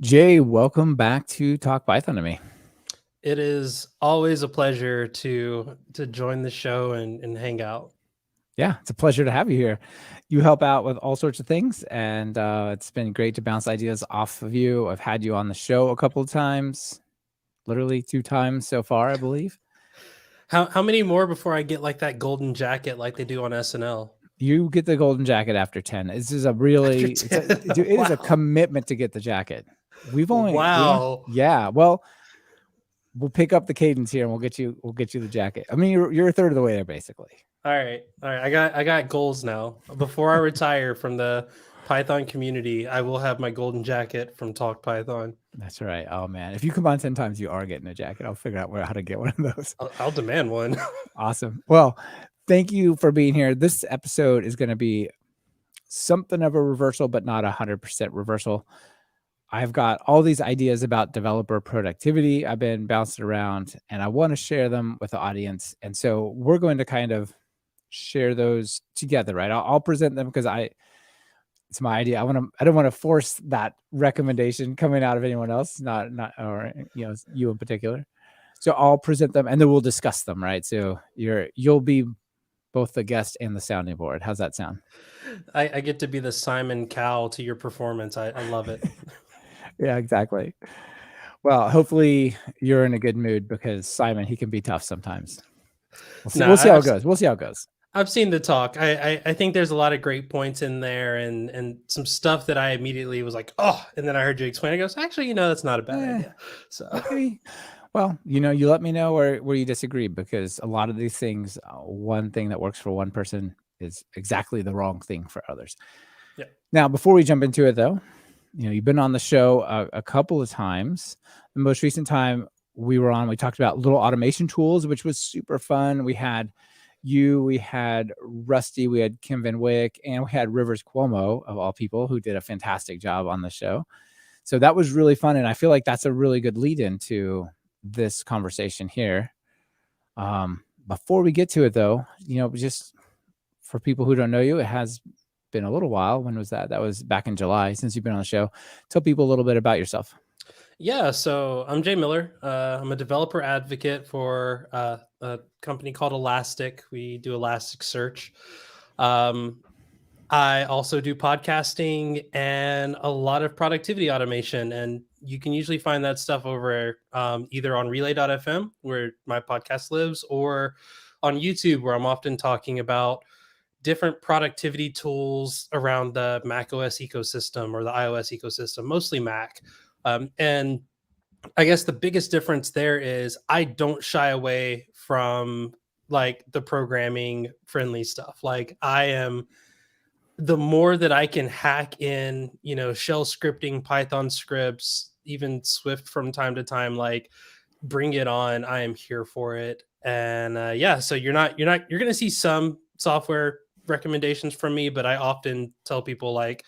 Jay, welcome back to Talk Python to me. It is always a pleasure to join the show and hang out. Yeah, it's a pleasure to have you here. You help out with all sorts of things, and it's been great to bounce ideas off of you. I've had you on the show a couple of times, literally 2 times so far, I believe. How many more before I get like that golden jacket like they do on SNL? You get the golden jacket after 10. This is a After really, 10? dude, it is a Wow. commitment to get the jacket. Wow. Yeah. Well, we'll pick up the cadence here, and we'll get you the jacket. I mean, you're a third of the way there, basically. All right. All right. I got goals now. Before I retire from the Python community, I will have my golden jacket from Talk Python. That's right. Oh man, if you combine 10 times, you are getting a jacket. I'll figure out how to get one of those. I'll demand one. Awesome. Well, thank you for being here. This episode is going to be something of a reversal, but not 100% reversal. I've got all these ideas about developer productivity. I've been bouncing around and I want to share them with the audience. And so we're going to kind of share those together, right? I'll present them because it's my idea. I don't want to force that recommendation coming out of anyone else, or you in particular. So I'll present them and then we'll discuss them, right? So you'll be both the guest and the sounding board. How's that sound? I get to be the Simon Cowell to your performance. I love it. Yeah, exactly. Well, hopefully you're in a good mood because Simon, he can be tough sometimes. We'll see. No, We'll see how it goes. We'll see how it goes. I've seen the talk. I think there's a lot of great points in there and some stuff that I immediately was like, oh, and then I heard you explain. I goes, actually, that's not a bad idea. So okay. Well, you let me know where you disagree because a lot of these things, one thing that works for one person is exactly the wrong thing for others. Yeah. Now, before we jump into it, though, you've been on the show a couple of times. The most recent time we were on, we talked about little automation tools, which was super fun. We had we had Rusty, we had Kim Van Wyck, and we had Rivers Cuomo, of all people, who did a fantastic job on the show. So that was really fun, and I feel like that's a really good lead into this conversation here. Before we get to it, though, just for people who don't know you, it has been a little while. When was that? That was back in July since you've been on the show. Tell people a little bit about yourself. Yeah, so I'm Jay Miller. I'm a developer advocate for a company called Elastic. We do Elasticsearch. I also do podcasting and a lot of productivity automation. And you can usually find that stuff over either on relay.fm, where my podcast lives, or on YouTube, where I'm often talking about different productivity tools around the Mac OS ecosystem or the iOS ecosystem, mostly Mac. And I guess the biggest difference there is I don't shy away from like the programming friendly stuff. Like I am, the more that I can hack in, shell scripting, Python scripts, even Swift from time to time, like bring it on. I am here for it. And yeah, so you're going to see some software recommendations from me, but I often tell people like,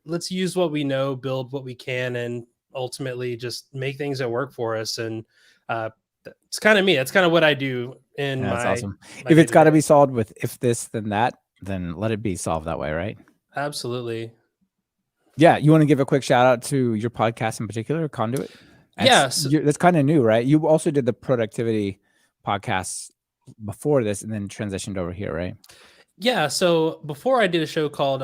let's use what we know, build what we can, and ultimately just make things that work for us. And it's kind of me. That's kind of what I do in That's awesome. my If it's got to day-to-day. be solved with if this, then that, then let it be solved that way, right? Absolutely. Yeah. You want to give a quick shout out to your podcast in particular, Conduit? Yes. That's kind of new, right? You also did the productivity podcasts before this and then transitioned over here, right? Yeah. So before I did a show called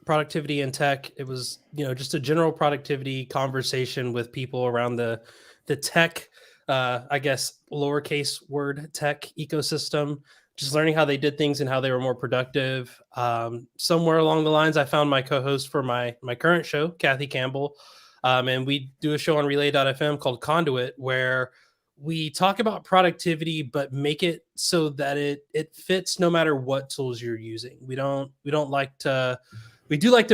Productivity and Tech, it was, just a general productivity conversation with people around the tech, I guess, lowercase word tech ecosystem, just learning how they did things and how they were more productive. Somewhere along the lines, I found my co-host for my current show, Kathy Campbell. And we do a show on relay.fm called Conduit, where we talk about productivity, but make it so that it fits no matter what tools you're using. We do like to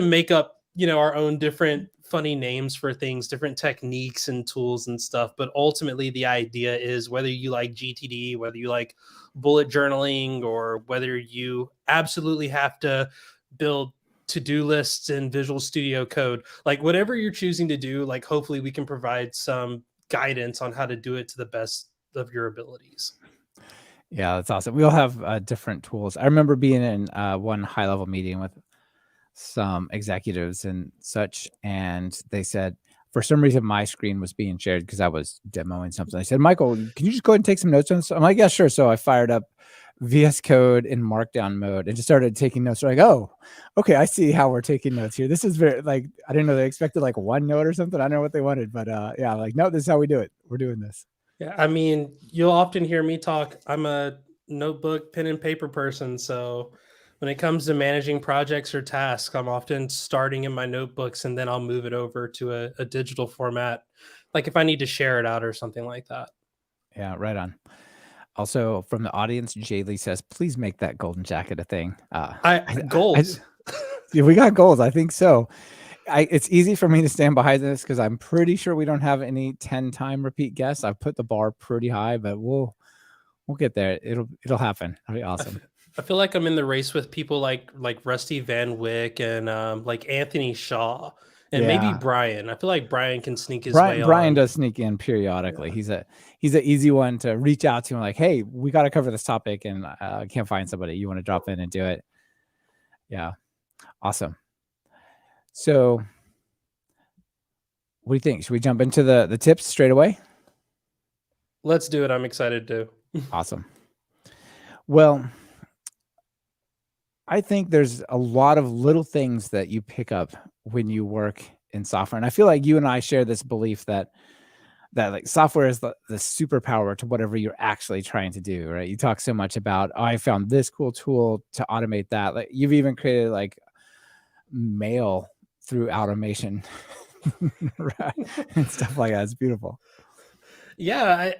make up, our own different funny names for things, different techniques and tools and stuff. But ultimately the idea is whether you like GTD, whether you like bullet journaling, or whether you absolutely have to build to-do lists in Visual Studio Code, like whatever you're choosing to do, like hopefully we can provide some guidance on how to do it to the best of your abilities. Yeah, that's awesome. We all have different tools. I remember being in one high level meeting with some executives and such, and they said, for some reason my screen was being shared because I was demoing something. I said, Michael, can you just go ahead and take some notes on this? I'm like, yeah, sure. So I fired up VS Code in Markdown mode and just started taking notes. They're like, oh, okay, I see how we're taking notes here. This is very like, I didn't know they expected like one note or something. I don't know what they wanted, but yeah, like, no, this is how we do it. We're doing this. Yeah, I mean, you'll often hear me talk. I'm a notebook, pen and paper person. So when it comes to managing projects or tasks, I'm often starting in my notebooks and then I'll move it over to a digital format, like if I need to share it out or something like that. Yeah, right on. Also, from the audience, Jaylee says, please make that golden jacket a thing. Goals. Yeah, we got goals. I think so. It's easy for me to stand behind this because I'm pretty sure we don't have any 10-time repeat guests. I've put the bar pretty high, but we'll get there. It'll happen. It'll be awesome. I feel like I'm in the race with people like Rusty Van Wyck and like Anthony Shaw and maybe Yeah. Brian. I feel like Brian can sneak his way Brian on. does sneak in periodically. Yeah. He's an easy one to reach out to and like, hey, we got to cover this topic and I can't find somebody. You want to drop in and do it? Yeah. Awesome. So what do you think? Should we jump into the tips straight away? Let's do it. I'm excited to. Awesome. Well, I think there's a lot of little things that you pick up when you work in software. And I feel like you and I share this belief that like software is the superpower to whatever you're actually trying to do, right? You talk so much about, oh, I found this cool tool to automate that. Like you've even created like mail through automation right? And stuff like that. It's beautiful. Yeah,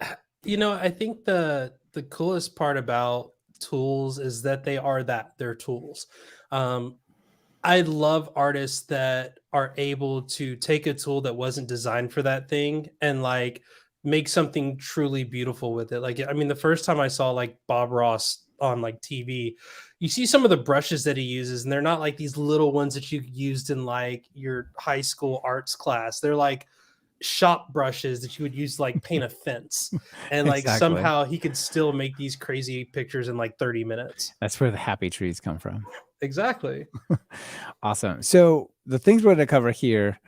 I think the coolest part about tools is that they're tools. I love artists that are able to take a tool that wasn't designed for that thing and like make something truly beautiful with it. Like, I mean, the first time I saw like Bob Ross on like TV, you see some of the brushes that he uses, and they're not like these little ones that you used in like your high school arts class. They're like shop brushes that you would use to like paint a fence. And like Exactly. somehow he could still make these crazy pictures in like 30 minutes. That's where the happy trees come from. Exactly. Awesome. So the things we're going to cover here,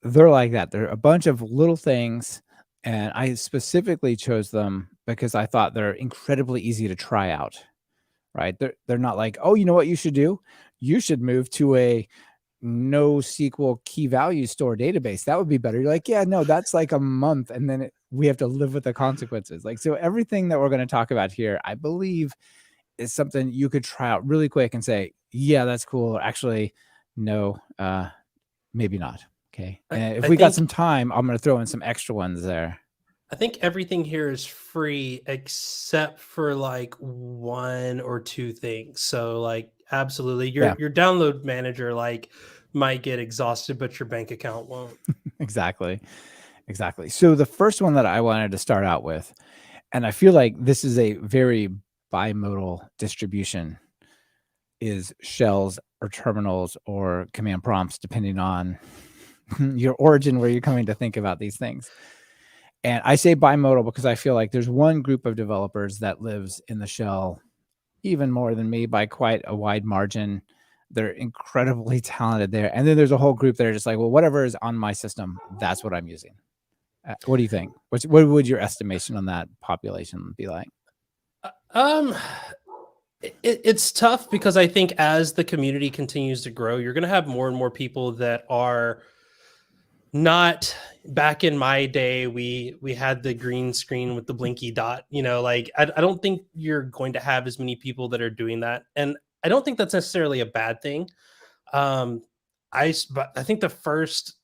they're like that. They're a bunch of little things. And I specifically chose them because I thought they're incredibly easy to try out, right? They're not like, oh, you know what you should do? You should move to a NoSQL key value store database. That would be better. You're like, yeah, no, that's like a month. And then we have to live with the consequences. Like, so everything that we're going to talk about here, I believe is something you could try out really quick and say, yeah, that's cool. Or actually, no, maybe not. Okay. And if we got some time, I'm going to throw in some extra ones there. I think everything here is free except for like one or two things. So like absolutely your download manager like might get exhausted, but your bank account won't. Exactly. So the first one that I wanted to start out with, and I feel like this is a very bimodal distribution, is shells or terminals or command prompts, depending on your origin, where you're coming to think about these things. And I say bimodal because I feel like there's one group of developers that lives in the shell even more than me by quite a wide margin. They're incredibly talented there. And then there's a whole group that are just like, well, whatever is on my system, that's what I'm using. What do you think? What would your estimation on that population be like? It's tough because I think as the community continues to grow, you're going to have more and more people that are not. Back in my day, we had the green screen with the blinky dot, like I don't think you're going to have as many people that are doing that. And I don't think that's necessarily a bad thing. I think the first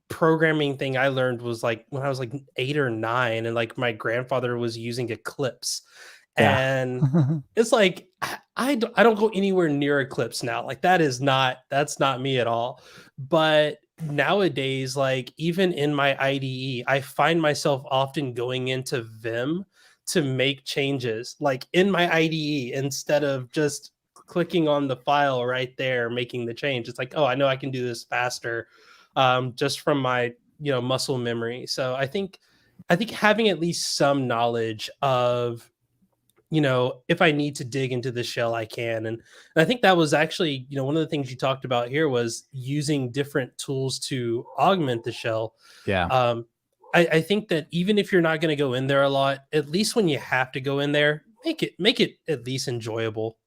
programming thing I learned was like when I was like 8 or 9, and like my grandfather was using Eclipse. Yeah. And it's like I don't go anywhere near Eclipse now. Like that's not me at all. But nowadays, like even in my IDE, I find myself often going into Vim to make changes like in my IDE instead of just clicking on the file right there, making the change. It's like, oh, I know I can do this faster just from my, muscle memory. So I think having at least some knowledge of if I need to dig into the shell, I can. And I think that was actually, one of the things you talked about here was using different tools to augment the shell. Yeah. I think that even if you're not going to go in there a lot, at least when you have to go in there, make it at least enjoyable.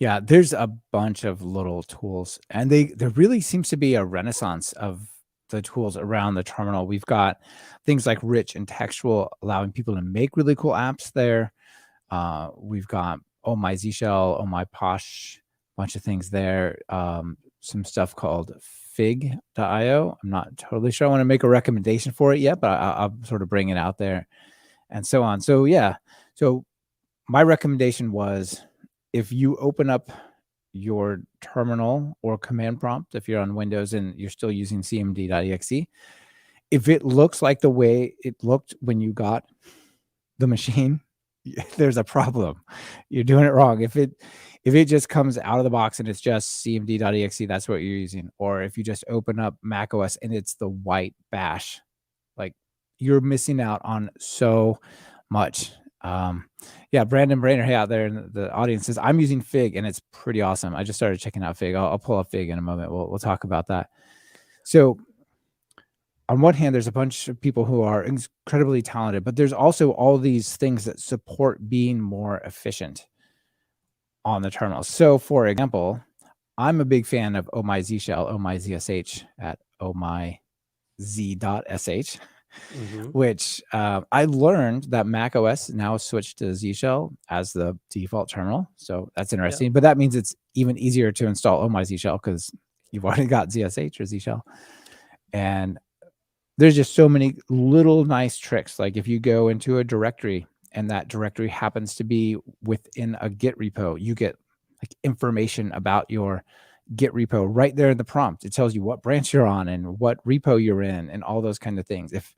Yeah, there's a bunch of little tools, and there really seems to be a renaissance of the tools around the terminal. We've got things like rich and textual, allowing people to make really cool apps there. We've got Oh My Z Shell, Oh My Posh, bunch of things there. Some stuff called Fig.io. I'm not totally sure I want to make a recommendation for it yet, but I'll sort of bring it out there and so on. So yeah, so my recommendation was, if you open up your terminal or command prompt, if you're on Windows and you're still using cmd.exe, if it looks like the way it looked when you got the machine, there's a problem. You're doing it wrong. If it just comes out of the box and it's just cmd.exe, that's what you're using. Or if you just open up macOS and it's the white bash, like, you're missing out on so much. Yeah, Brandon Brainer, hey, out there in the audience, says I'm using Fig and it's pretty awesome. I just started checking out Fig. I'll pull up Fig in a moment. We'll talk about that. So on one hand, there's a bunch of people who are incredibly talented, but there's also all these things that support being more efficient on the terminal. So for example, I'm a big fan of Oh My Z Shell, Oh My ZSH at ohmyz.sh. Which I learned that Mac OS now switched to Z Shell as the default terminal. So that's interesting. Yeah. But that means it's even easier to install Oh My Z Shell because you've already got ZSH or Z Shell. And there's just so many little nice tricks. Like if you go into a directory and that directory happens to be within a Git repo, you get like information about your Git repo right there in the prompt. It tells you what branch you're on and what repo you're in and all those kind of things. If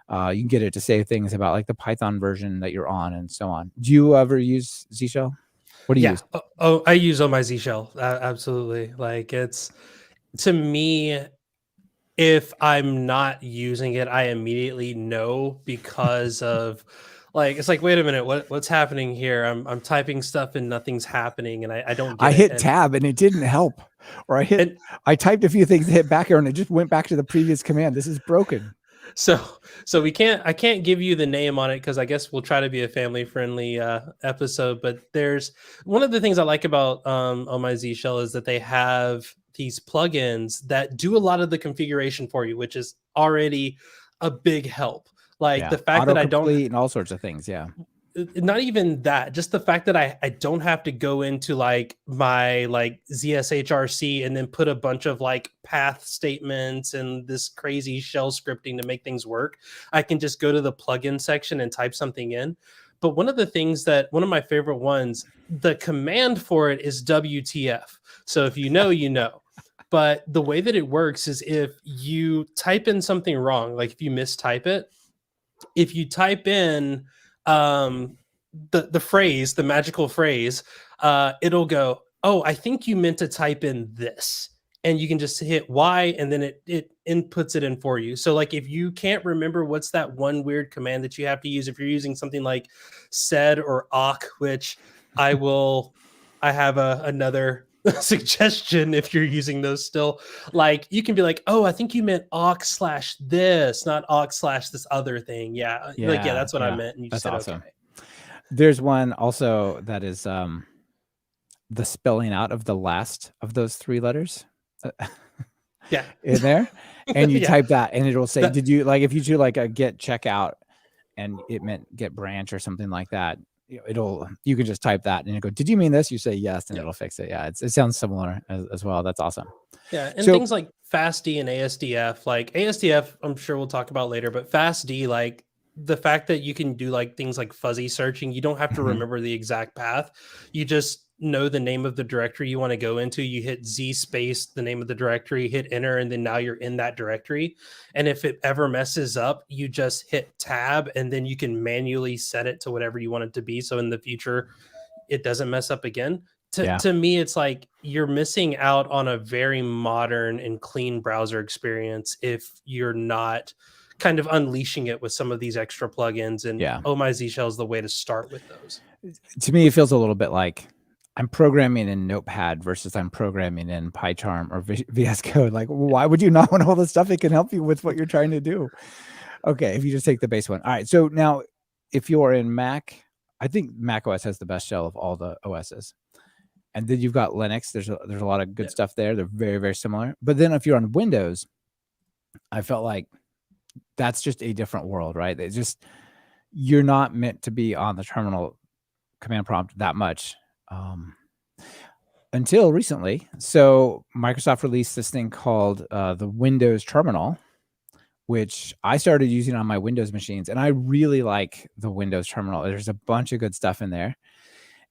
you can get it to say things about like the Python version that you're on and so on. Do you ever use Z Shell? What do you use? Oh, I use Oh My Z Shell. Absolutely. Like, it's, to me, if I'm not using it, I immediately know, because of like, it's like, wait a minute, what's happening here? I'm typing stuff and nothing's happening, and I don't get I it. hit tab and it didn't help. Or I typed a few things, hit back arrow, and it just went back to the previous command. This is broken. So I can't give you the name on it because I guess we'll try to be a family friendly episode. But there's one of the things I like about Oh My Z Shell is that they have these plugins that do a lot of the configuration for you, which is already a big help. Like the fact that I don't, and all sorts of things. Yeah. Not even that, just the fact that I don't have to go into like my like ZSHRC and then put a bunch of like path statements and this crazy shell scripting to make things work. I can just go to the plugin section and type something in. But one of my favorite ones, the command for it is WTF. So if you know, you know. But the way that it works is if you type in something wrong, like if you mistype it, if you type in the phrase, the magical phrase, it'll go, oh, I think you meant to type in this. And you can just hit Y and then it inputs it in for you. So like if you can't remember what's that one weird command that you have to use, if you're using something like sed or awk, which I have another suggestion if you're using those still, like you can be like, oh, I think you meant awk/ this, not awk/ this other thing. Yeah. Like, yeah, that's what I meant. And you just said, awesome. Okay. There's one also that is the spelling out of the last of those three letters. Yeah. In there. And you type that and it'll say, did you, like, if you do like a get checkout and it meant get branch or something like that, you can just type that and it go, did you mean this? You say yes, and it'll fix it. Yeah, it sounds similar as well. That's awesome. Yeah, and things like FastD and ASDF, like ASDF, I'm sure we'll talk about later, but FastD, like the fact that you can do like things like fuzzy searching, you don't have to remember the exact path. You just know the name of the directory you want to go into. You hit Z space, the name of the directory, hit enter, and then now you're in that directory. And if it ever messes up, you just hit tab and then you can manually set it to whatever you want it to be. So in the future, it doesn't mess up again. To me, it's like you're missing out on a very modern and clean browser experience if you're not kind of unleashing it with some of these extra plugins. And Oh My Z Shell is the way to start with those. To me, it feels a little bit like I'm programming in Notepad versus I'm programming in PyCharm or VS Code. Like, why would you not want all the stuff that can help you with what you're trying to do? Okay, if you just take the base one. All right. So now, if you're in Mac, I think Mac OS has the best shell of all the OSs. And then you've got Linux. There's a lot of good stuff there. They're very, very similar. But then if you're on Windows, I felt like that's just a different world, right? It's just, you're not meant to be on the terminal command prompt that much until recently. So Microsoft released this thing called the Windows Terminal, which I started using on my Windows machines. And I really like the Windows Terminal. There's a bunch of good stuff in there.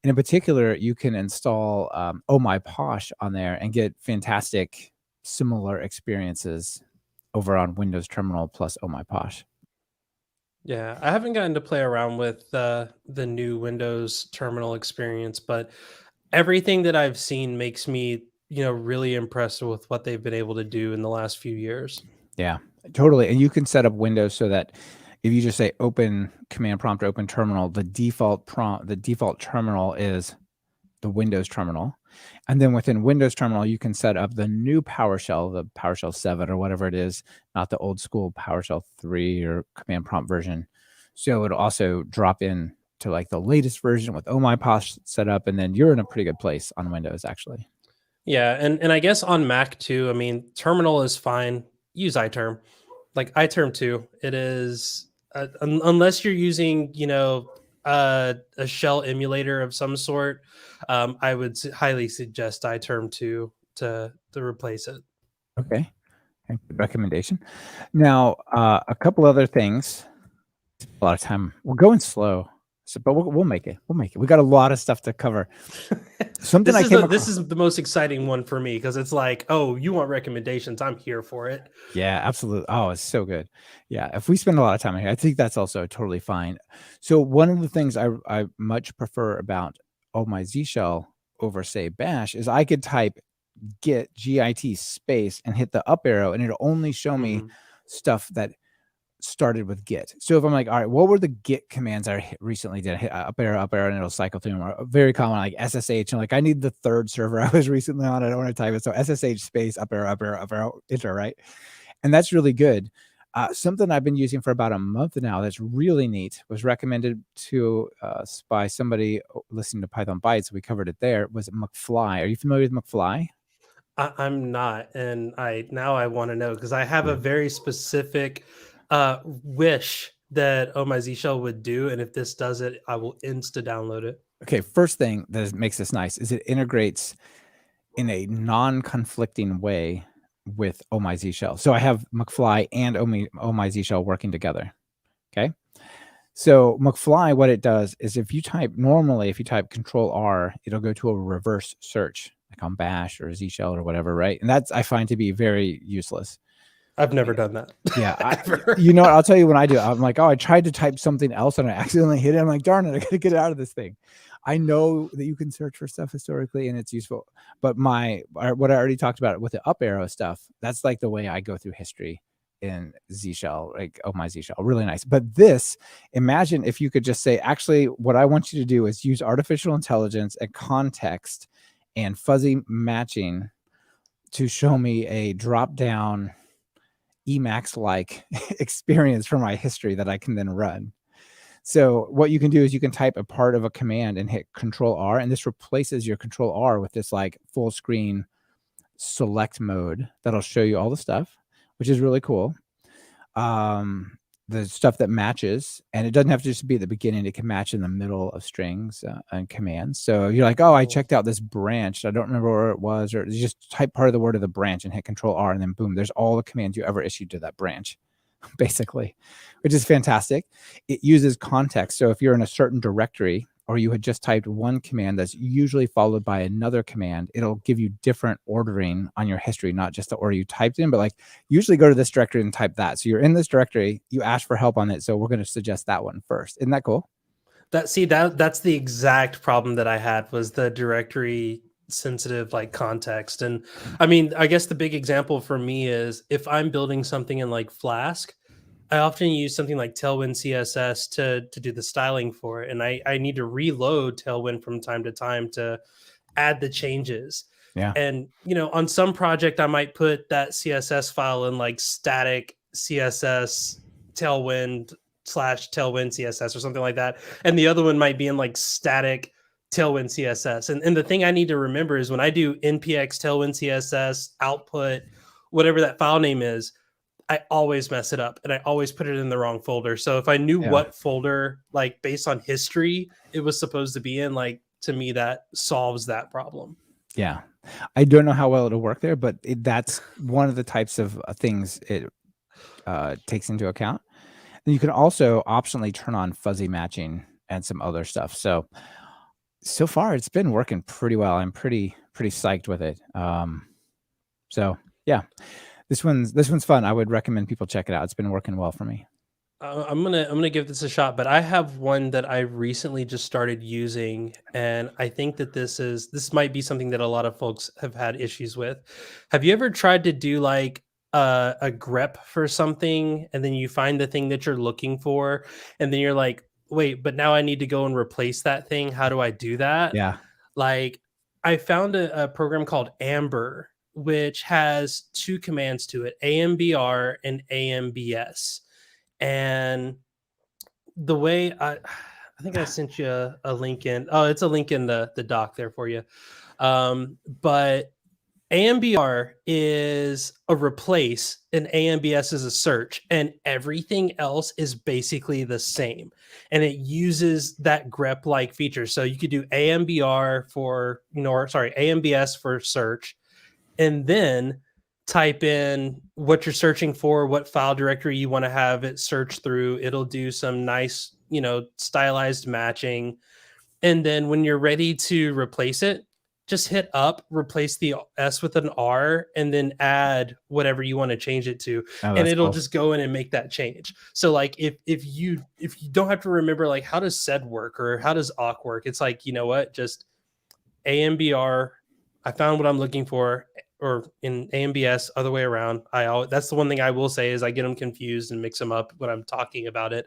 And in particular, you can install Oh My Posh on there and get fantastic similar experiences over on Windows Terminal plus Oh My Posh. Yeah, I haven't gotten to play around with the new Windows terminal experience, but everything that I've seen makes me, really impressed with what they've been able to do in the last few years. Yeah, totally. And you can set up Windows so that if you just say open command prompt or open terminal, the default terminal is the Windows terminal. And then within Windows terminal, you can set up the new PowerShell, the PowerShell 7 or whatever it is, not the old school PowerShell 3 or command prompt version. So it'll also drop in to like the latest version with Oh My Posh set up. And then you're in a pretty good place on Windows, actually. Yeah, and I guess on Mac too, I mean, terminal is fine. Use iTerm. Like iTerm too. It is unless you're using, a shell emulator of some sort, I would highly suggest iTerm 2 to replace it. Okay. Good recommendation. Now, a couple other things. A lot of time. We're going slow, but we'll make it. We'll make it. We got a lot of stuff to cover. Something this is the most exciting one for me because it's like, oh, you want recommendations? I'm here for it. Yeah, absolutely. Oh, it's so good. Yeah, if we spend a lot of time here, I think that's also totally fine. So one of the things I much prefer about Oh My Z Shell over say Bash is I could type git space and hit the up arrow and it'll only show me stuff that started with git. So if I'm like, all right, what were the git commands I recently did? I hit up arrow, and it'll cycle through them. Or very common, like SSH. And like, I need the third server I was recently on. I don't want to type it. So SSH space, up arrow, enter, right? And that's really good. Something I've been using for about a month now that's really neat, was recommended to us by somebody listening to Python Bytes. We covered it there, was McFly. Are you familiar with McFly? I'm not. And I want to know because I have a very specific wish that Oh My Z Shell would do. And if this does it, I will insta download it. Okay, first thing that makes this nice is it integrates in a non-conflicting way with Oh My Z Shell. So I have McFly and Oh My Z Shell working together. Okay. So McFly, what it does is if you type Control R, it'll go to a reverse search, like on Bash or Z Shell or whatever, right? And that's, I find to be very useless. I've never done that. Yeah. I'll tell you when I do, I'm like, oh, I tried to type something else and I accidentally hit it. I'm like, darn it, I gotta get out of this thing. I know that you can search for stuff historically and it's useful, but what I already talked about with the up arrow stuff, that's like the way I go through history in Z Shell, like Oh My Z Shell, really nice. But this, imagine if you could just say, actually, what I want you to do is use artificial intelligence and context and fuzzy matching to show me a drop down Emacs like experience for my history that I can then run. So what you can do is you can type a part of a command and hit Control R, and this replaces your Control R with this like full screen select mode that'll show you all the stuff, which is really cool. The stuff that matches, and it doesn't have to just be at the beginning. It can match in the middle of strings and commands. So you're like, oh, I checked out this branch. I don't remember where it was, or you just type part of the word of the branch and hit Control R, and then boom, there's all the commands you ever issued to that branch, basically, which is fantastic. It uses context. So if you're in a certain directory, or you had just typed one command that's usually followed by another command, it'll give you different ordering on your history, not just the order you typed in, but like usually go to this directory and type that. So you're in this directory, you ask for help on it. So we're going to suggest that one first. Isn't that cool? That's the exact problem that I had, was the directory sensitive like context. And I mean, I guess the big example for me is if I'm building something in like Flask, I often use something like Tailwind CSS to do the styling for it, and I need to reload Tailwind from time to time to add the changes. Yeah. And on some project, I might put that CSS file in like static CSS Tailwind slash Tailwind CSS or something like that, and the other one might be in like static Tailwind CSS. And the thing I need to remember is when I do npx Tailwind CSS output, whatever that file name is, I always mess it up and I always put it in the wrong folder. So if I knew Yeah. what folder, like based on history, it was supposed to be in, like to me, that solves that problem. Yeah. I don't know how well it'll work there, but that's one of the types of things it takes into account. And you can also optionally turn on fuzzy matching and some other stuff. So far it's been working pretty well. I'm pretty psyched with it. So yeah, this one's fun. I would recommend people check it out. It's been working well for me. I'm gonna give this a shot, but I have one that I recently just started using, and I think that this might be something that a lot of folks have had issues with. Have you ever tried to do like a grep for something, and then you find the thing that you're looking for, and then you're like, wait, but now I need to go and replace that thing. How do I do that? Yeah. Like, I found a program called Amber, which has two commands to it: AMBR and AMBS. And the way I think I sent you a link in. Oh, it's a link in the doc there for you. But AMBR is a replace and AMBS is a search, and everything else is basically the same. And it uses that grep like feature. So you could do AMBR for, or sorry, AMBS for search, and then type in what you're searching for, what file directory you want to have it search through. It'll do some nice, stylized matching. And then when you're ready to replace it, just hit up, replace the S with an R, and then add whatever you want to change it to. Oh, And that's it'll cool. just go in and make that change. So like if you don't have to remember like how does sed work or how does awk work, it's like, you know what, just AMBR, I found what I'm looking for, or in AMBS, other way around. That's the one thing I will say is I get them confused and mix them up when I'm talking about it.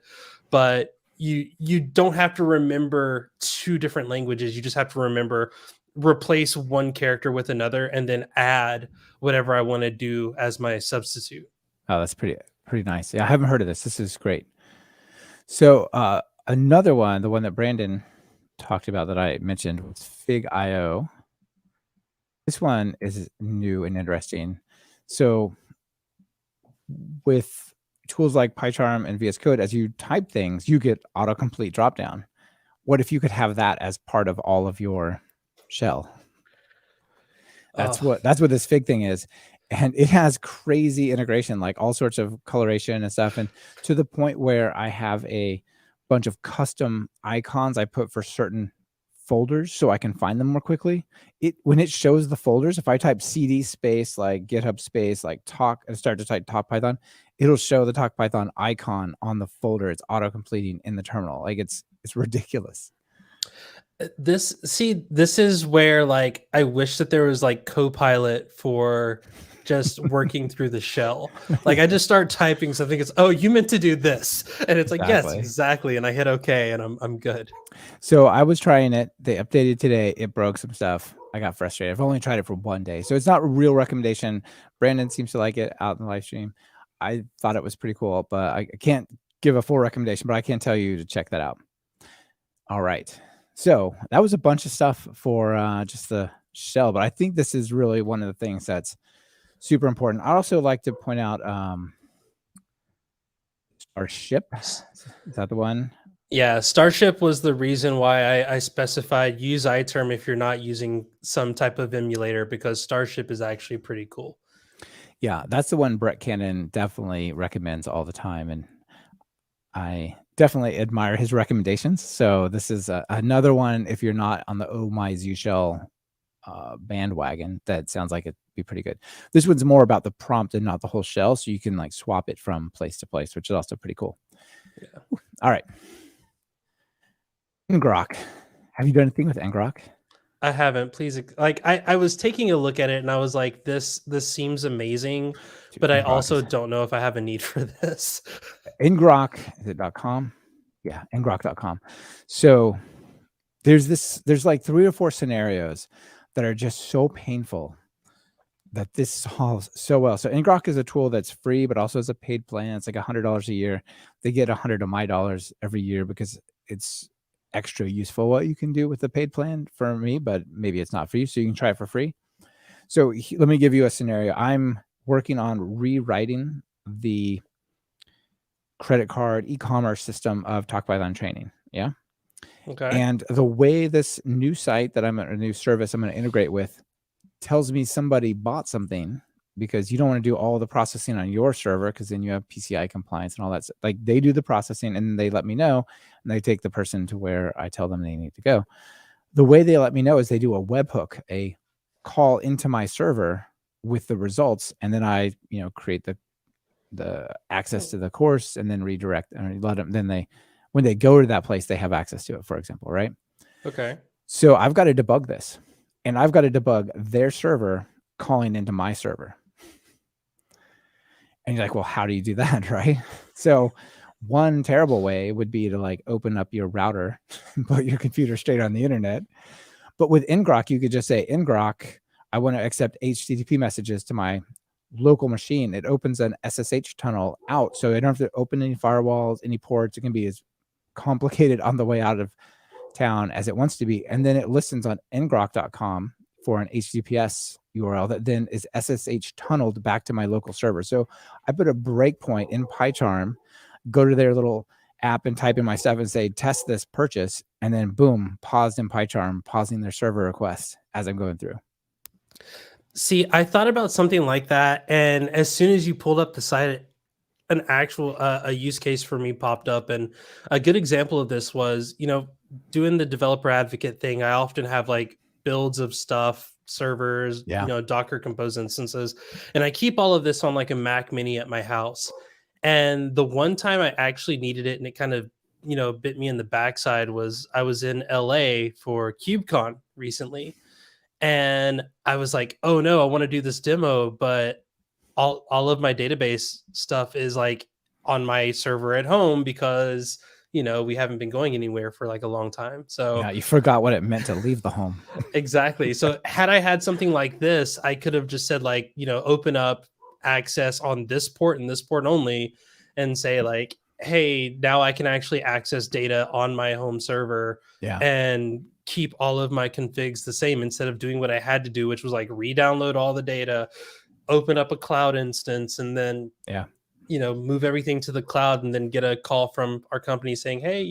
But you don't have to remember two different languages. You just have to remember replace one character with another and then add whatever I want to do as my substitute. Oh, that's pretty nice. Yeah, I haven't heard of this. This is great. So another one, the one that Brandon talked about that I mentioned was Fig.io. This one is new and interesting. So with tools like PyCharm and VS Code, as you type things, you get autocomplete dropdown. What if you could have that as part of all of your shell? That's what this Fig thing is. And it has crazy integration, like all sorts of coloration and stuff. And to the point where I have a bunch of custom icons I put for certain folders so I can find them more quickly. When it shows the folders, if I type cd space like GitHub space like talk and start to type talk Python, it'll show the talk Python icon on the folder. It's auto completing in the terminal. Like it's ridiculous. This is where like I wish that there was like Copilot for just working through the shell. Like I just start typing something, it's you meant to do this, and it's like yes, exactly, and I hit okay, and I'm good. So I was trying it. They updated today. It broke some stuff. I got frustrated. I've only tried it for one day, so it's not a real recommendation. Brandon seems to like it out in the live stream. I thought it was pretty cool, but I can't give a full recommendation, but I can tell you to check that out. All right. So that was a bunch of stuff for just the shell, but I think this is really one of the things that's super important. I also like to point out Starship. Is that the one? Yeah, Starship was the reason why I specified use iTerm if you're not using some type of emulator, because Starship is actually pretty cool. Yeah, that's the one Brett Cannon definitely recommends all the time, and I definitely admire his recommendations. So this is another one. If you're not on the Oh My Z Shell bandwagon, that sounds like it'd be pretty good. This one's more about the prompt and not the whole shell, so you can like swap it from place to place, which is also pretty cool. Yeah. All right. Ngrok. Have you done anything with Ngrok? I haven't. Please, like I was taking a look at it and I was like, this seems amazing, Dude, but I ngrok also is don't know if I have a need for this. ngrok, is it .com? Yeah, ngrok.com. So there's like 3 or 4 scenarios that are just so painful that this solves so well. So ngrok is a tool that's free, but also has a paid plan. It's like $100 a year. They get 100 of my dollars every year because it's extra useful what you can do with the paid plan for me, but maybe it's not for you. So you can try it for free. So let me give you a scenario. I'm working on rewriting the credit card e-commerce system of TalkPython training. Yeah. Okay. And the way this new site that I'm a new service I'm going to integrate with tells me somebody bought something, because you don't want to do all the processing on your server, because then you have PCI compliance and all that. Like, they do the processing and they let me know, and they take the person to where I tell them they need to go. The way they let me know is they do a webhook, a call into my server with the results, and then I, create the access to the course and then redirect and let them. Then when they go to that place, they have access to it, for example, right? Okay. So I've got to debug this, and I've got to debug their server calling into my server. And you're like, well, how do you do that? Right. So one terrible way would be to like open up your router and put your computer straight on the internet. But with ngrok, you could just say, ngrok, I want to accept HTTP messages to my local machine. It opens an SSH tunnel out. So I don't have to open any firewalls, any ports. It can be as complicated on the way out of town as it wants to be. And then it listens on ngrok.com for an HTTPS URL that then is SSH tunneled back to my local server. So I put a breakpoint in PyCharm, go to their little app and type in my stuff and say, test this purchase. And then boom, paused in PyCharm, pausing their server request as I'm going through. See, I thought about something like that, and as soon as you pulled up the site, an actual a use case for me popped up. And a good example of this was, doing the developer advocate thing. I often have like builds of stuff, servers, Yeah. Docker Compose instances, and I keep all of this on like a Mac Mini at my house. And the one time I actually needed it, and it kind of bit me in the backside, was I was in LA for KubeCon recently, and I was like, oh no, I want to do this demo, but all of my database stuff is like on my server at home because we haven't been going anywhere for like a long time. So Yeah, you forgot what it meant to leave the home. exactly. So had I had something like this, I could have just said like, open up access on this port and this port only, and say like, hey, now I can actually access data on my home server. Yeah. And keep all of my configs the same, instead of doing what I had to do, which was like re-download all the data, open up a cloud instance, and then move everything to the cloud, and then get a call from our company saying, hey,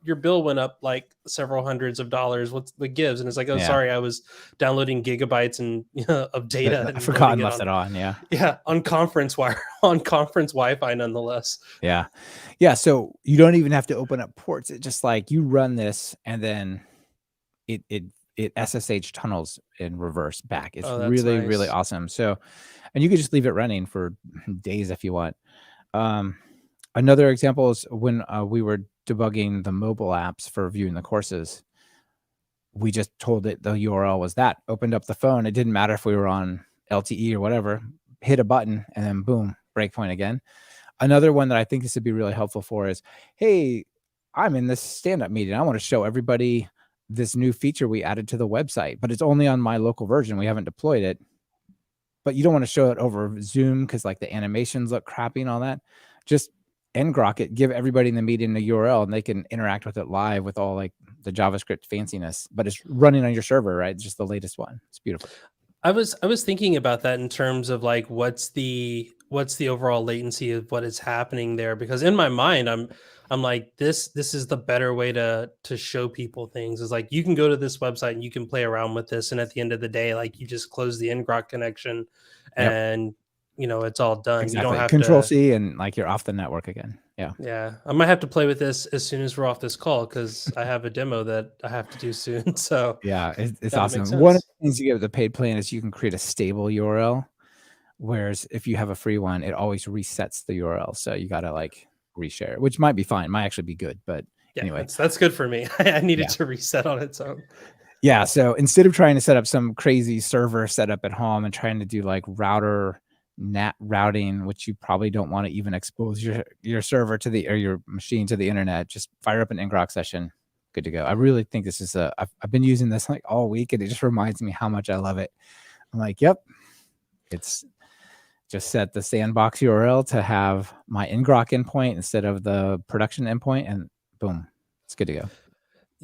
your bill went up like several hundreds of dollars. What's the gives? And it's like, oh, sorry, I was downloading gigabytes and of data I and forgot and loading left it on. on conference wire on conference Wi-Fi nonetheless. Yeah. So you don't even have to open up ports. It just like you run this, and then it SSH tunnels in reverse back. It's really, nice. really awesome. So, and you could just leave it running for days if you want. Another example is when we were debugging the mobile apps for viewing the courses. We just told it the URL was that, opened up the phone. It didn't matter if we were on LTE or whatever, hit a button, and then boom, breakpoint again. Another one that I think this would be really helpful for is, hey, I'm in this stand-up meeting. I want to show everybody this new feature we added to the website, but it's only on my local version. We haven't deployed it, but you don't want to show it over Zoom because like the animations look crappy and all that. Just ngrok it, give everybody in the meeting a URL, and they can interact with it live with all like the JavaScript fanciness, but it's running on your server, right? It's just the latest one. It's beautiful. I was thinking about that in terms of like what's the overall latency of what is happening there, because in my mind I'm like, this is the better way to show people things, is like you can go to this website and you can play around with this, and at the end of the day, like you just close the ngrok connection and it's all done. Exactly. You don't have Control to C and like you're off the network again. Yeah, I might have to play with this as soon as we're off this call, because I have a demo that I have to do soon. So yeah, it's that makes awesome. One of sense. the things you get with the paid plan is you can create a stable URL, whereas if you have a free one, it always resets the URL. So you got to like reshare it, which might be fine, might actually be good, but Yeah, anyway. that's good for me. I needed to reset on its own. Yeah, so instead of trying to set up some crazy server setup at home and trying to do like router NAT routing, which you probably don't want to even expose your server to the or your machine to the internet, just fire up an ngrok session, good to go. I really think this is I've been using this like all week, and it just reminds me how much I love it. I'm like, yep, it's just set the sandbox URL to have my ngrok endpoint instead of the production endpoint, and boom, it's good to go.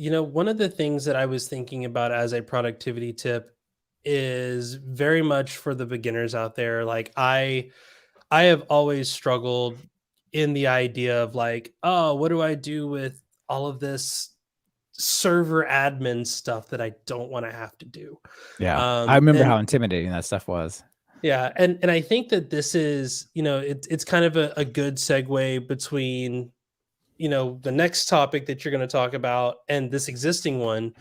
One of the things that I was thinking about as a productivity tip is very much for the beginners out there. Like I have always struggled in the idea of like, oh, what do I do with all of this server admin stuff that I don't want to have to do? Yeah, I remember And how intimidating that stuff was. yeah, and I think that this is, it's kind of a good segue between, the next topic that you're going to talk about and this existing one.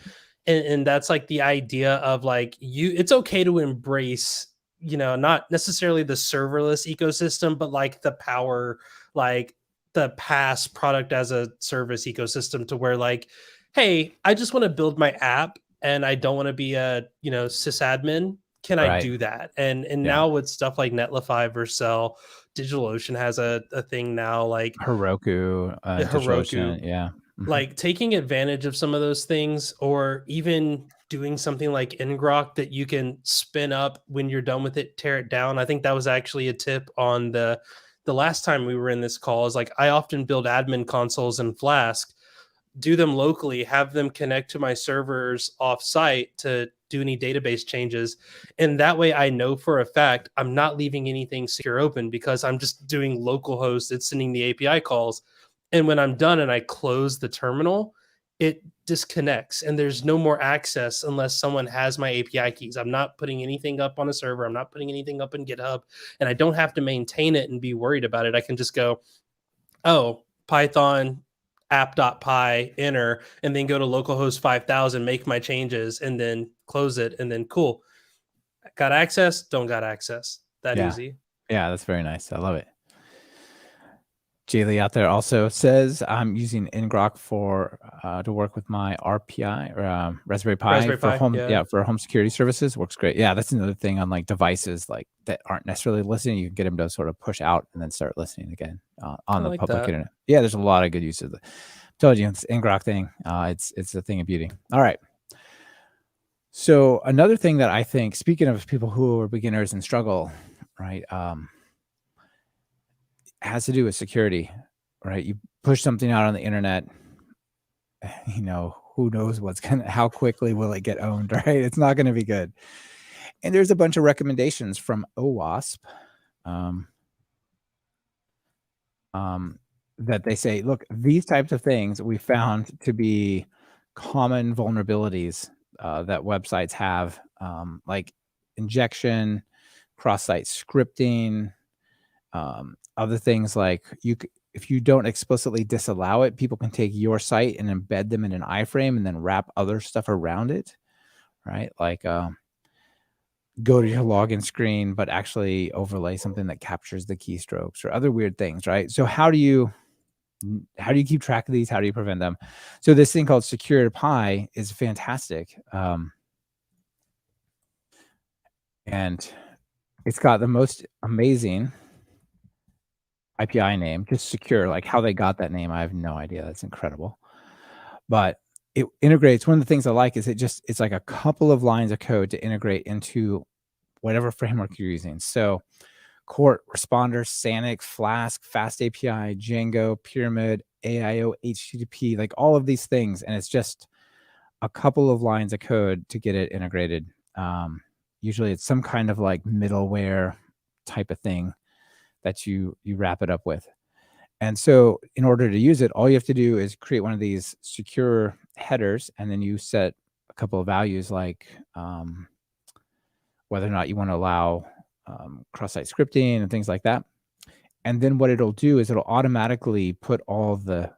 And that's like the idea of like it's okay to embrace, not necessarily the serverless ecosystem, but like like the PaaS product as a service ecosystem, to where like, hey, I just want to build my app and I don't want to be a, sysadmin. Can I Right. do that? And Yeah. now with stuff like Netlify, Vercel, DigitalOcean has a thing now, like Heroku, Heroku, DigitalOcean, yeah. Mhm. like taking advantage of some of those things, or even doing something like ngrok that you can spin up when you're done with it, tear it down. I think that was actually a tip on the last time we were in this call. Is like, I often build admin consoles in Flask, do them locally, have them connect to my servers off site to do any database changes. And that way I know for a fact I'm not leaving anything secure open, because I'm just doing localhost. It's sending the API calls. And when I'm done and I close the terminal, it disconnects and there's no more access unless someone has my API keys. I'm not putting anything up on a server. I'm not putting anything up in GitHub, and I don't have to maintain it and be worried about it. I can just go, oh, Python app.py, enter, and then go to localhost 5000, make my changes, and then close it. And then cool. Got access, don't got access. That Yeah. easy. Yeah, that's very nice. I love it. Jaylee out there also says, I'm using ngrok for to work with my RPI or Raspberry Pi for home. Yeah, for home security services. Works great. Yeah, that's another thing on like devices like that aren't necessarily listening. You can get them to sort of push out and then start listening again on the like public that. internet. Yeah, there's a lot of good uses of it. Told you, it's ngrok thing. It's a thing of beauty. All right. So another thing that I think, speaking of people who are beginners and struggle, right, has to do with security, right? You push something out on the internet, who knows how quickly will it get owned, right? It's not going to be good. And there's a bunch of recommendations from OWASP that they say, look, these types of things we found to be common vulnerabilities that websites have, like injection, cross-site scripting, other things like if you don't explicitly disallow it, people can take your site and embed them in an iframe and then wrap other stuff around it, right? Like go to your login screen, but actually overlay something that captures the keystrokes or other weird things, right? So how do you keep track of these? How do you prevent them? So this thing called SecuredPi is fantastic. And it's got the most amazing IPI name, just secure. Like how they got that name, I have no idea. That's incredible. But it integrates. One of the things I like is it's like a couple of lines of code to integrate into whatever framework you're using. So Court, Responder, Sanix, Flask, Fast API, Django, Pyramid, AIO, HTTP, like all of these things. And it's just a couple of lines of code to get it integrated. Usually it's some kind of like middleware type of thing that you wrap it up with. And so in order to use it, all you have to do is create one of these secure headers, and then you set a couple of values like whether or not you want to allow cross-site scripting and things like that. And then what it'll do is it'll automatically put all the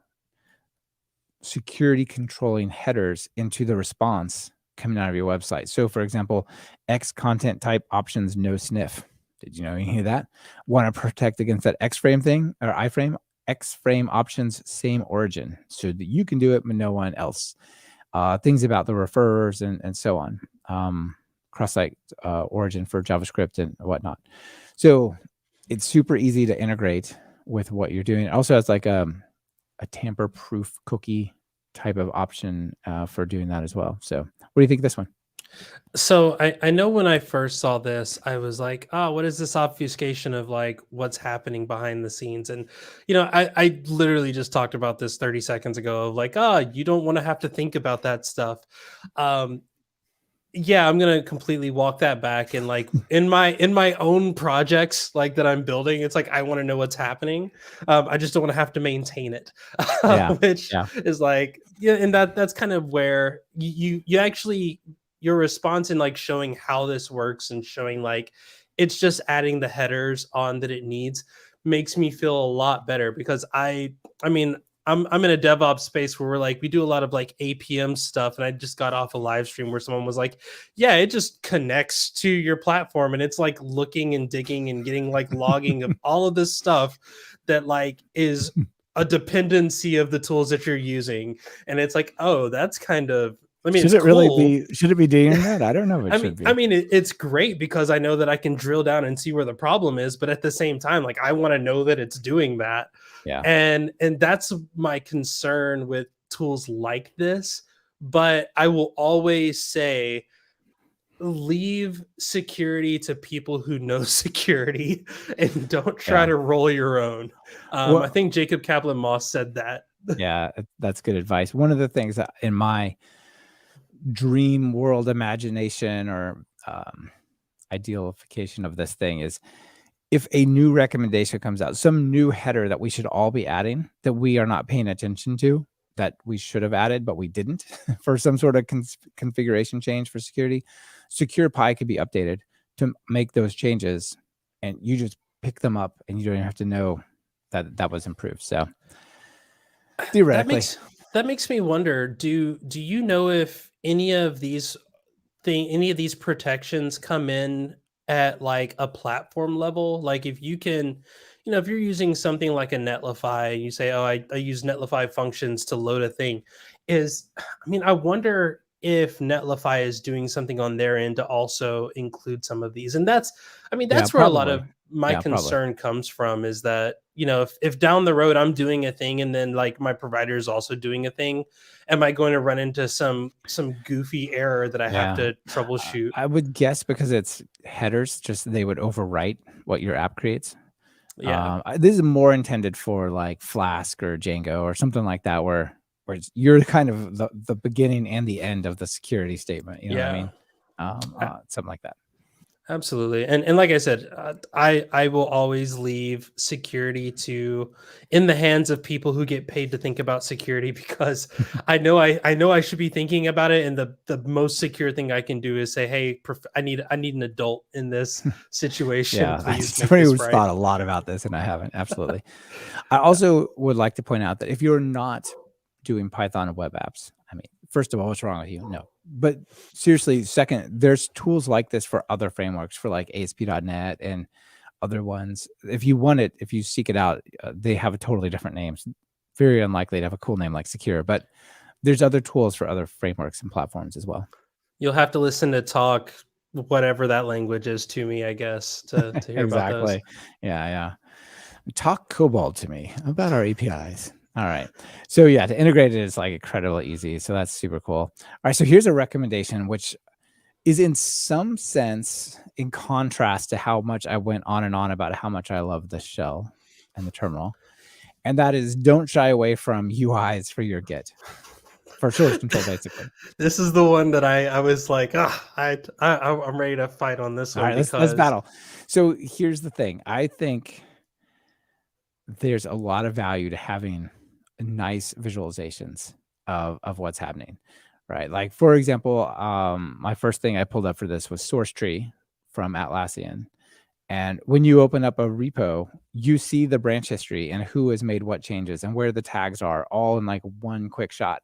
security controlling headers into the response coming out of your website. So for example, X content type options, no sniff. Did you know any of that? Want to protect against that X-frame thing or iframe? X-frame options, same origin, so that you can do it, but no one else. things about the referrers and so on, cross-site origin for JavaScript and whatnot. So it's super easy to integrate with what you're doing. It also has like a tamper-proof cookie type of option for doing that as well. So what do you think of this one? So I know when I first saw this, I was like, oh, what is this obfuscation of like what's happening behind the scenes? And I literally just talked about this 30 seconds ago of like, oh, you don't want to have to think about that stuff. Um, yeah, I'm gonna completely walk that back, and like in my own projects like that I'm building, it's like I want to know what's happening. I just don't want to have to maintain it, Yeah. which Yeah. is like, yeah, and that's kind of where you actually, your response in like showing how this works and showing like it's just adding the headers on that it needs makes me feel a lot better, because I mean, I'm in a DevOps space where we do a lot of like APM stuff, and I just got off a live stream where someone was like, "Yeah, it just connects to your platform, and it's like looking and digging and getting like logging of all of this stuff that like is a dependency of the tools that you're using." And it's like, oh, that's kind of, I mean, Should it's it really cool. be? Should it be doing that? I don't know if it should be. It's great because I know that I can drill down and see where the problem is, but at the same time, like I want to know that it's doing that. Yeah. And that's my concern with tools like this. But I will always say, leave security to people who know security, and don't try Yeah. to roll your own. Well, I think Jacob Kaplan Moss said that. yeah, that's good advice. One of the things that in my dream world imagination or idealification of this thing is, if a new recommendation comes out, some new header that we should all be adding that we are not paying attention to, that we should have added, but we didn't for some sort of configuration change for security, SecurePy could be updated to make those changes, and you just pick them up and you don't even have to know that that was improved. So theoretically, That makes me wonder, do you know if any of these protections come in at like a platform level? Like if you can, if you're using something like a Netlify, you say, oh, I use Netlify functions to load a thing. I wonder if Netlify is doing something on their end to also include some of these. And that's yeah, where a lot probably. of my Yeah, probably. concern comes from, is that, if down the road I'm doing a thing and then like my provider is also doing a thing, am I going to run into some goofy error that I have to troubleshoot? I would guess because it's headers, just they would overwrite what your app creates. Yeah. This is more intended for like Flask or Django or something like that, where you're kind of the beginning and the end of the security statement. You know what I mean? Something like that. Absolutely. And like I said, I will always leave security in the hands of people who get paid to think about security, because I know I should be thinking about it, and the most secure thing I can do is say, hey, I need an adult in this situation. Yeah, Please make somebody this who's right. thought a lot about this, and I haven't. Absolutely. I also would like to point out that if you're not doing Python web apps, I mean, first of all, what's wrong with you? No. But seriously, second, there's tools like this for other frameworks, for like ASP.NET and other ones. If you want it, if you seek it out, they have a totally different names. Very unlikely to have a cool name like Secure, but there's other tools for other frameworks and platforms as well. You'll have to listen to talk, whatever that language is, to me, I guess, to hear about those. Exactly. Yeah. Talk COBOL to me about our APIs. All right. So yeah, to integrate it is like incredibly easy. So that's super cool. All right. So here's a recommendation, which is in some sense in contrast to how much I went on and on about how much I love the shell and the terminal. And that is, don't shy away from UIs for your Git, for source control, basically. This is the one that I was like, I'm ready to fight on this one. All right, let's battle. So here's the thing. I think there's a lot of value to having nice visualizations of what's happening, right? Like, for example, my first thing I pulled up for this was source tree from Atlassian. And when you open up a repo, you see the branch history and who has made what changes and where the tags are, all in like one quick shot.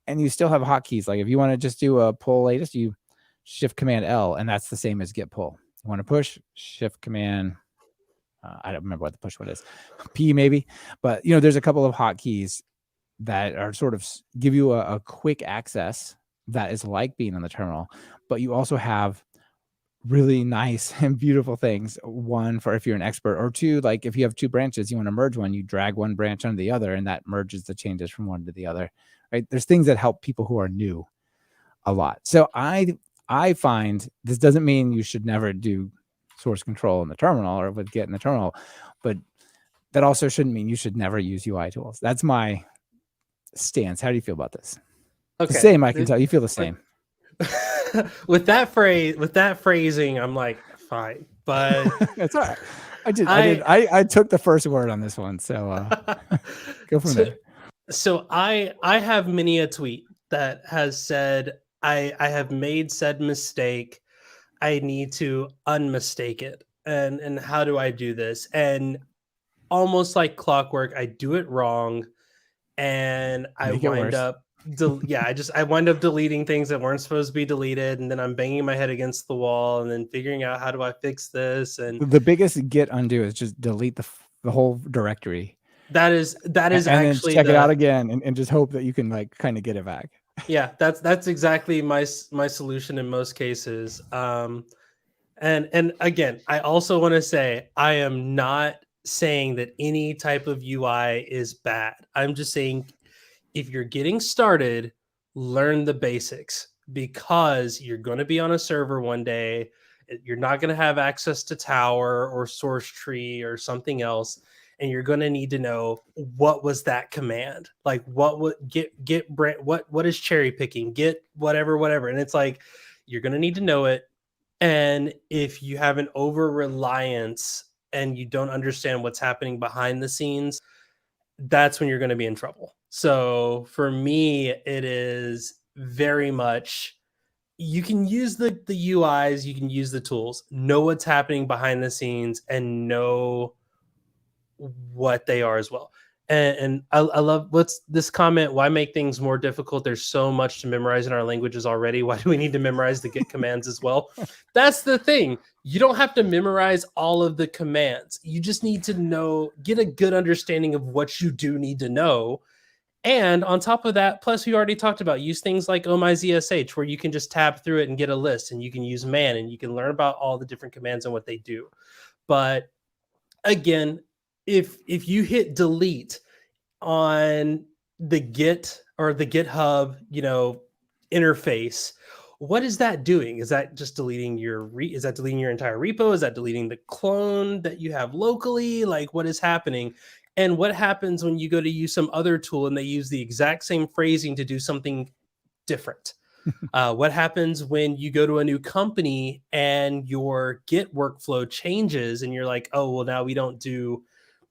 And you still have hotkeys. Like if you want to just do a pull latest, you Shift Command L, and that's the same as git pull. You want to push, Shift Command, I don't remember what the push one is, P maybe. But there's a couple of hotkeys that are sort of give you a quick access that is like being in the terminal, but you also have really nice and beautiful things. One, for if you're an expert, or two, like if you have two branches, you want to merge one, you drag one branch onto the other, and that merges the changes from one to the other, right? There's things that help people who are new a lot. So I find this doesn't mean you should never do source control in the terminal or with Git in the terminal, but that also shouldn't mean you should never use UI tools. That's my stance. How do you feel about this? Okay. The same, I can tell. You feel the same. With that phrasing, I'm like, fine, but That's all right. I took the first word on this one, so go from there. So I have many a tweet that has said I have made said mistake. I need to unmistake it. And how do I do this? And almost like clockwork, I do it wrong, and I wind up I wind up deleting things that weren't supposed to be deleted, and then I'm banging my head against the wall and then figuring out how do I fix this. And the biggest Git undo is just delete the whole directory. That is and actually then check it out again and just hope that you can like kind of get it back. Yeah, that's exactly my solution in most cases. And again, I also want to say I am not saying that any type of UI is bad. I'm just saying if you're getting started, learn the basics, because you're going to be on a server one day. You're not going to have access to Tower or Source Tree or something else. And you're going to need to know, what was that command? Like what would what is cherry picking? Get whatever. And it's like, you're going to need to know it. And if you have an over reliance and you don't understand what's happening behind the scenes, that's when you're going to be in trouble. So for me, it is very much, you can use the UIs, you can use the tools, know what's happening behind the scenes, and know what they are as well. And I love what's this comment. Why make things more difficult? There's so much to memorize in our languages already. Why do we need to memorize the Git commands as well? That's the thing. You don't have to memorize all of the commands. You just need to get a good understanding of what you do need to know. And on top of that, plus we already talked about, use things like OhmyZSH, where you can just tab through it and get a list, and you can use man, and you can learn about all the different commands and what they do. But again, if you hit delete on the Git or the GitHub, interface, what is that doing? Is that just deleting your entire repo? Is that deleting the clone that you have locally? Like, what is happening? And what happens when you go to use some other tool and they use the exact same phrasing to do something different? What happens when you go to a new company and your Git workflow changes and you're like, oh, well, now we don't do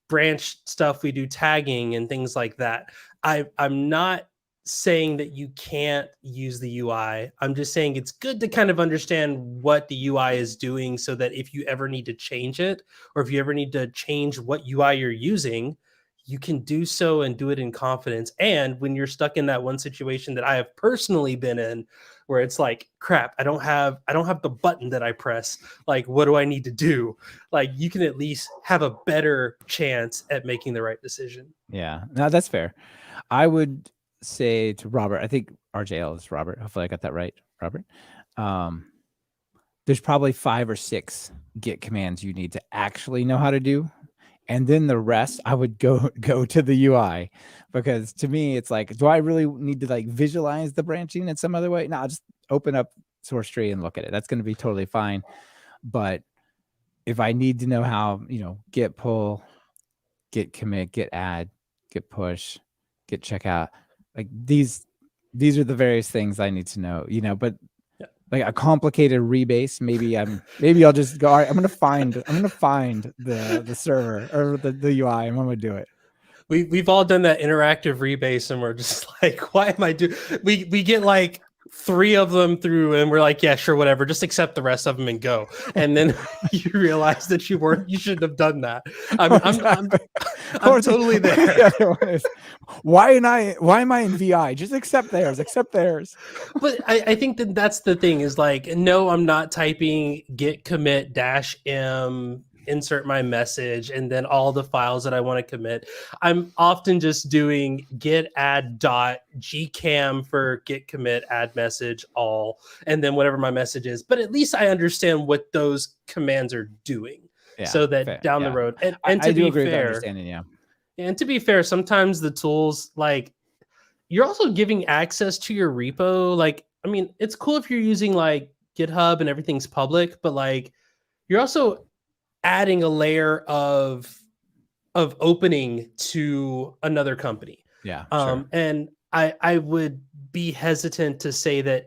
branch stuff, we do tagging and things like that. I'm not saying that you can't use the UI. I'm just saying it's good to kind of understand what the UI is doing, so that if you ever need to change it, or if you ever need to change what UI you're using, you can do so and do it in confidence. And when you're stuck in that one situation that I have personally been in, where it's like, crap, I don't have the button that I press. Like, what do I need to do? Like, you can at least have a better chance at making the right decision. Yeah, no, that's fair. I would say to Robert, I think RJL is Robert. Hopefully I got that right, Robert. There's probably 5 or 6 Git commands you need to actually know how to do. And then the rest, I would go to the UI, because to me, it's like, do I really need to like visualize the branching in some other way? No, I'll just open up source tree and look at it. That's going to be totally fine. But if I need to know how, git pull, git commit, git add, git push, git checkout, like these are the various things I need to know, but like a complicated rebase, maybe I'll just go, all right, I'm gonna find the server or the UI, and I'm gonna do it. We've all done that interactive rebase, and we're just like, why am I doing? We get like 3 of them through, and we're like, yeah, sure, whatever, just accept the rest of them and go. And then you realize that you shouldn't have done that. I'm totally there. The other one is, why am I in VI? Just accept theirs. But I think that's the thing, is like, no, I'm not typing git commit -m insert my message and then all the files that I want to commit. I'm often just doing git add dot gcam for git commit add message all, and then whatever my message is. But at least I understand what those commands are doing, Yeah, so that fair. down the Yeah. road. And I to do be agree with the fair, understanding. Yeah. and to be fair, sometimes the tools, like, you're also giving access to your repo. Like, I mean, it's cool if you're using like GitHub and everything's public, but like you're also adding a layer of opening to another company. Yeah. Sure. And I would be hesitant to say that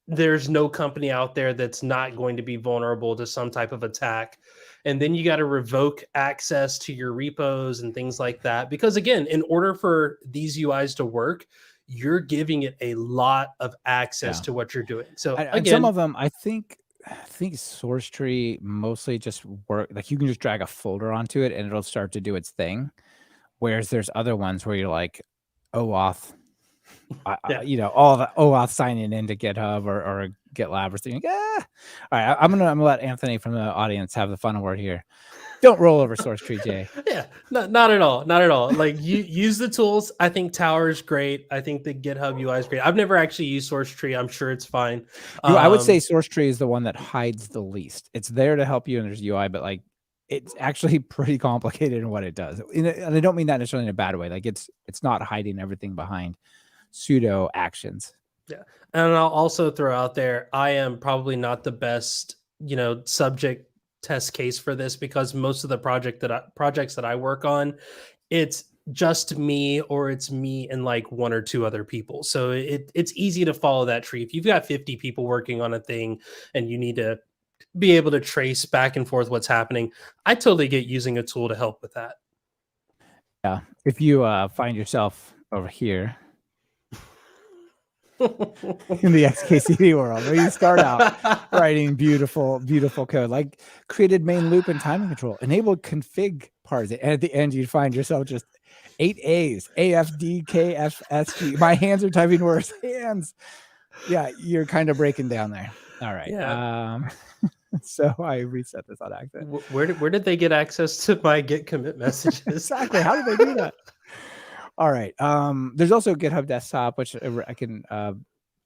there's no company out there that's not going to be vulnerable to some type of attack. And then you got to revoke access to your repos and things like that. Because again, in order for these UIs to work, you're giving it a lot of access Yeah. to what you're doing. So And some again, of them, I think Source Tree mostly just work. Like you can just drag a folder onto it and it'll start to do its thing. Whereas there's other ones where you're like, OAuth, yeah. all the OAuth signing into GitHub or GitLab or something. All right, I'm gonna let Anthony from the audience have the final word here. Don't roll over Source Tree, Jay. Yeah, not at all. Not at all. Like, you use the tools. I think Tower is great. I think the GitHub UI is great. I've never actually used Source Tree. I'm sure it's fine. I would say Source Tree is the one that hides the least. It's there to help you and there's UI, but like it's actually pretty complicated in what it does. And I don't mean that necessarily in a bad way. Like it's not hiding everything behind pseudo actions. Yeah. And I'll also throw out there, I am probably not the best, subject test case for this, because most of the projects that I work on, it's just me, or it's me and like one or two other people. So it's easy to follow that tree. If you've got 50 people working on a thing and you need to be able to trace back and forth what's happening, I totally get using a tool to help with that. Yeah. If you find yourself over here in the XKCD world, where you start out writing beautiful code, like created main loop and timing control, enabled config parts, and at the end you find yourself just 8 A's, A, F, D, K, F, S, G. My hands are typing worse. Hands. Yeah, you're kind of breaking down there. All right. Yeah. So I reset this on accident. Where did they get access to my Git commit messages? Exactly. How did they do that? All right. There's also GitHub Desktop, which I can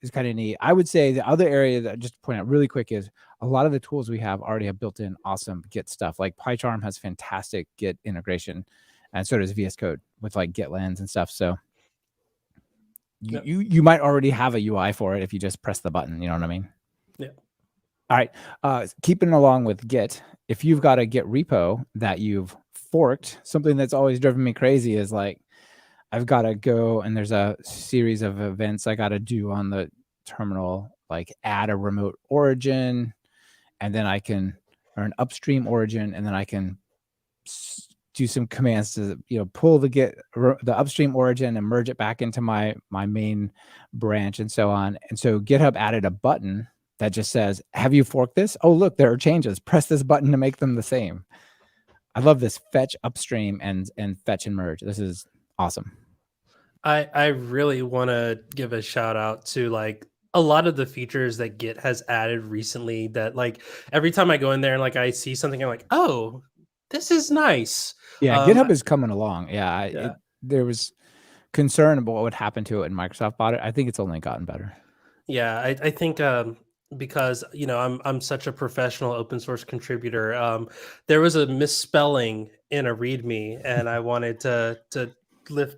is kind of neat. I would say the other area that just to point out really quick is a lot of the tools we have already have built-in awesome Git stuff. Like PyCharm has fantastic Git integration, and so does VS Code with like GitLens and stuff. So you might already have a UI for it if you just press the button. You know what I mean? Yeah. All right. Keeping along with Git, if you've got a Git repo that you've forked, something that's always driven me crazy is like, I've got to go and there's a series of events I got to do on the terminal, like add a remote origin, and then I can, or an upstream origin, and then I can do some commands to, pull the upstream origin and merge it back into my main branch and so on. And so GitHub added a button that just says, have you forked this? Oh, look, there are changes. Press this button to make them the same. I love this fetch upstream and fetch and merge. This is awesome. I really want to give a shout out to like a lot of the features that Git has added recently, that like every time I go in there and like I see something, I'm like, oh, this is nice. Yeah, GitHub is coming along. Yeah, there was concern about what would happen to it when Microsoft bought it. I think it's only gotten better. Yeah, I think because I'm such a professional open source contributor. There was a misspelling in a README, and I wanted to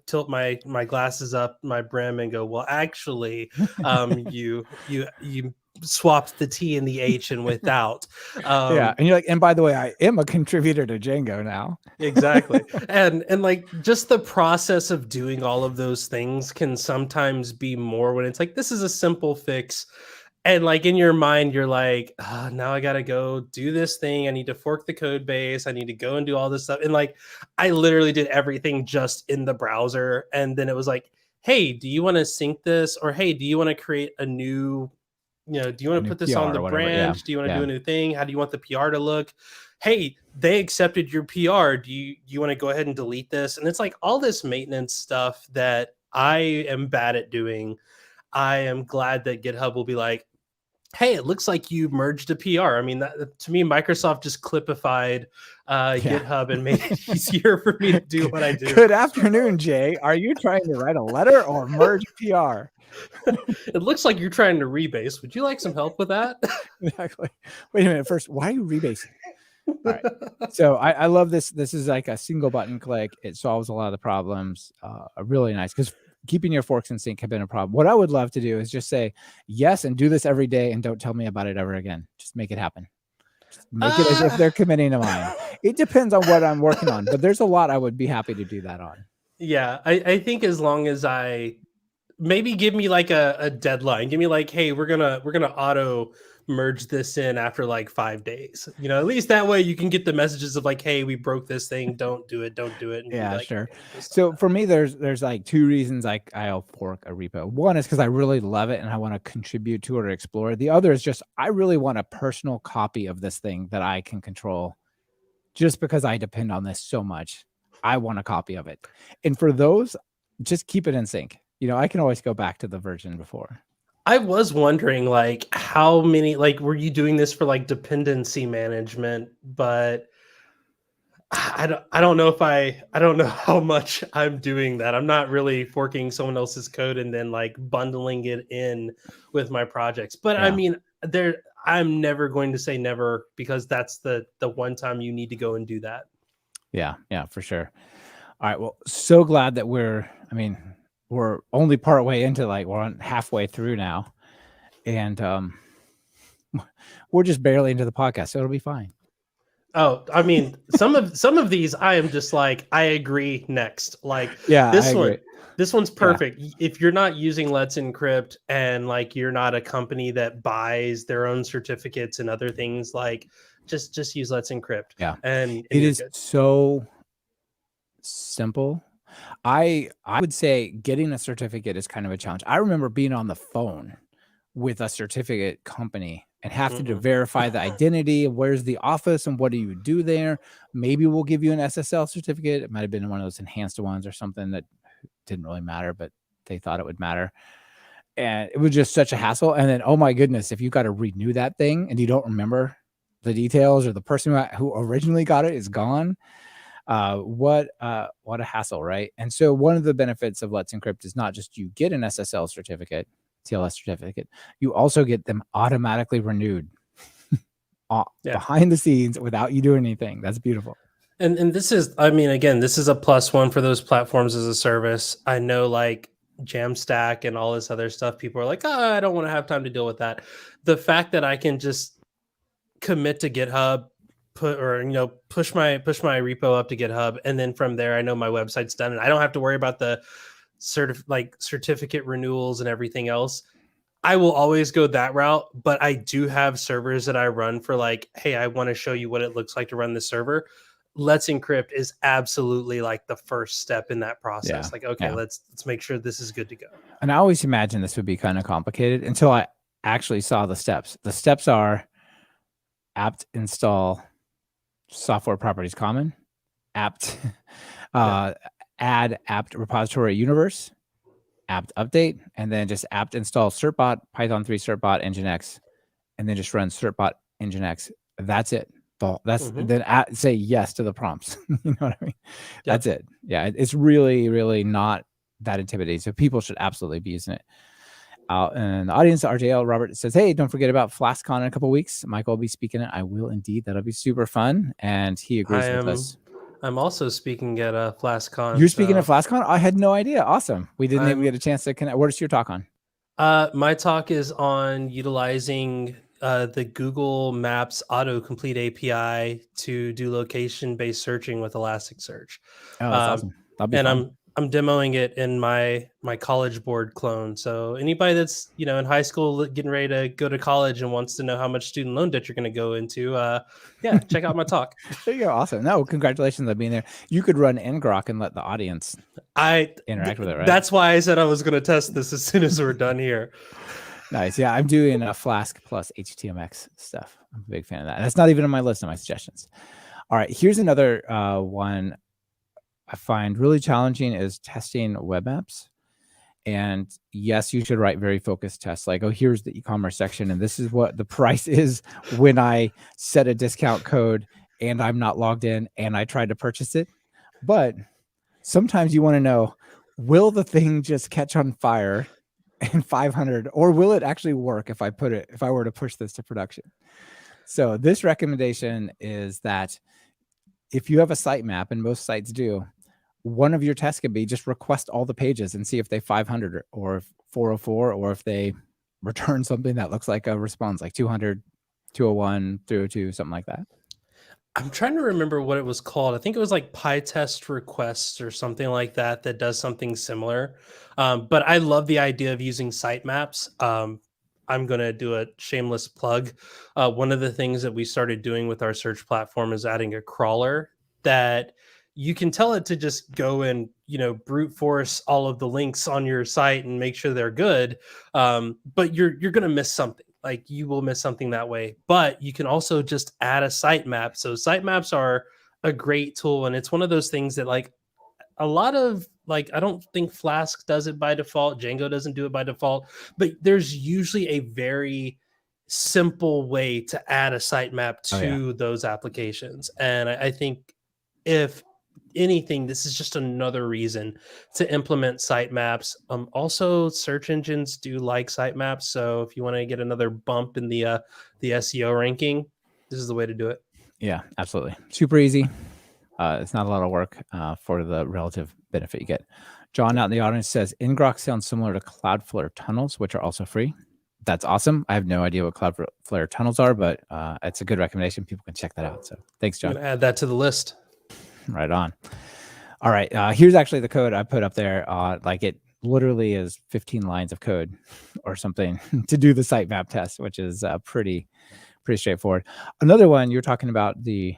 tilt my glasses up my brim and go, well, actually, you swapped the T and the H and without. Yeah, and you're like, and by the way, I am a contributor to Django now. Exactly. and like just the process of doing all of those things can sometimes be more when it's like, this is a simple fix. And like in your mind, you're like, now I got to go do this thing. I need to fork the code base. I need to go and do all this stuff. And like, I literally did everything just in the browser. And then it was like, hey, do you want to sync this? Or, hey, do you want to create a new, do you want to put this PR on the whatever, branch? yeah. Do you want to do a new thing? How do you want the PR to look? Hey, they accepted your PR. Do you want to go ahead and delete this? And it's like all this maintenance stuff that I am bad at doing. I am glad that GitHub will be like, hey, it looks like you merged a PR. I mean, that, to me, Microsoft just clipified GitHub and made it easier for me to do what I do. Good afternoon, Jay. Are you trying to write a letter or merge PR? It looks like you're trying to rebase. Would you like some help with that? Exactly. Wait a minute. First, why are you rebasing? All right. So I love this. This is like a single button click. It solves a lot of the problems. Really nice, because keeping your forks in sync have been a problem. What I would love to do is just say yes and do this every day and don't tell me about it ever again. Just make it happen. Just make it as if they're committing to mine. It depends on what I'm working on, but there's a lot I would be happy to do that on. Yeah, I think as long as I maybe give me like a deadline, give me like, hey, we're gonna auto merge this in after like 5 days. You know, at least that way you can get the messages of like, hey, we broke this thing, don't do it. And Yeah, like, sure. okay, just So like for me, there's like two reasons I'll fork a repo. One is because I really love it and I want to contribute to it or explore. The other is just I really want a personal copy of this thing that I can control. Just because I depend on this so much, I want a copy of it. And for those, just keep it in sync. You know, I can always go back to the version before. I was wondering like how many like were you doing this for like dependency management, but I don't know if I don't know how much I'm doing that. I'm not really forking someone else's code and then like bundling it in with my projects. But I Yeah. mean, I'm never going to say never, because that's the one time you need to go and do that. Yeah, for sure. All right. Well, so glad that we're only part way into, like, we're on halfway through now. And we're just barely into the podcast, so it'll be fine. Oh, I mean, some of these I am just like, I agree, next. Like Yeah, this I one, agree. this one's perfect. If you're not using Let's Encrypt and like you're not a company that buys their own certificates and other things, like just use Let's Encrypt. Yeah. And It you're is good. so simple. I would say getting a certificate is kind of a challenge. I remember being on the phone with a certificate company and having to Mhm. verify the identity of where's the office and what do you do there. Maybe we'll give you an SSL certificate. It might have been one of those enhanced ones or something that didn't really matter, but they thought it would matter. And it was just such a hassle. And then, oh my goodness, if you got to renew that thing and you don't remember the details, or the person who originally got it is gone, what a hassle, right? And so one of the benefits of Let's Encrypt is not just you get an SSL certificate, TLS certificate, you also get them automatically renewed behind the scenes without you doing anything. That's beautiful. And this is, I mean, again, this is a plus one for those platforms as a service. I know like Jamstack and all this other stuff, people are like, oh, I don't want to have time to deal with that. The fact that I can just commit to GitHub, push my repo up to GitHub, and then from there I know my website's done and I don't have to worry about the certificate renewals and everything else. I will always go that route, but I do have servers that I run for like, hey, I want to show you what it looks like to run this server. Let's Encrypt is absolutely like the first step in that process. Like, okay, let's make sure this is good to go. And I always imagined this would be kind of complicated until I actually saw the steps. The steps are apt install software properties common, apt add apt repository universe, apt update, and then just apt install certbot, Python 3 certbot, nginx, and then just run certbot nginx. That's it. Then say yes to the prompts. You know what I mean? Yep. That's it. Yeah, it's really, really not that intimidating. So people should absolutely be using it. And the audience, RJL Robert says, hey, don't forget about FlaskCon in a couple of weeks. Michael will be speaking it. I will indeed. That'll be super fun. And he agrees with us. I'm also speaking at FlaskCon. You're speaking at FlaskCon? I had no idea. Awesome. We didn't even get a chance to connect. What is your talk on? My talk is on utilizing the Google Maps autocomplete API to do location-based searching with Elasticsearch. Oh, that's awesome. That'll be fun. I'm demoing it in my College Board clone. So anybody that's in high school getting ready to go to college and wants to know how much student loan debt you're going to go into, check out my talk. There you go. Awesome. No, congratulations on being there. You could run ngrok and let the audience interact with it, right? That's why I said I was going to test this as soon as we're done here. Nice. Yeah, I'm doing a Flask plus HTMX stuff. I'm a big fan of that. And that's not even on my list of my suggestions. All right, here's another one I find really challenging is testing web apps. And yes, you should write very focused tests like, oh, here's the e-commerce section, and this is what the price is when I set a discount code and I'm not logged in and I tried to purchase it. But sometimes you want to know, will the thing just catch on fire in 500, or will it actually work if I were to push this to production? So this recommendation is that if you have a sitemap, and most sites do, one of your tests could be just request all the pages and see if they 500 or 404, or if they return something that looks like a response, like 200, 201, 302, something like that. I'm trying to remember what it was called. I think it was like PyTest requests or something like that that does something similar. But I love the idea of using sitemaps. I'm going to do a shameless plug. One of the things that we started doing with our search platform is adding a crawler that you can tell it to just go and brute force all of the links on your site and make sure they're good. But you're going to miss something. Like you will miss something that way. But you can also just add a sitemap. So sitemaps are a great tool, and it's one of those things that like a lot of I don't think Flask does it by default. Django doesn't do it by default, but there's usually a very simple way to add a sitemap to those applications. And I think if anything, this is just another reason to implement sitemaps. Also, search engines do like sitemaps. So if you want to get another bump in the SEO ranking, this is the way to do it. Yeah, absolutely. Super easy. It's not a lot of work for the relative benefit you get. John out in the audience says, ngrok sounds similar to Cloudflare tunnels, which are also free. That's awesome. I have no idea what Cloudflare tunnels are, but it's a good recommendation. People can check that out. So thanks, John. I'm gonna add that to the list. Right on. All right. Here's actually the code I put up there. Like it literally is 15 lines of code or something to do the sitemap test, which is pretty straightforward. Another one, you're talking about the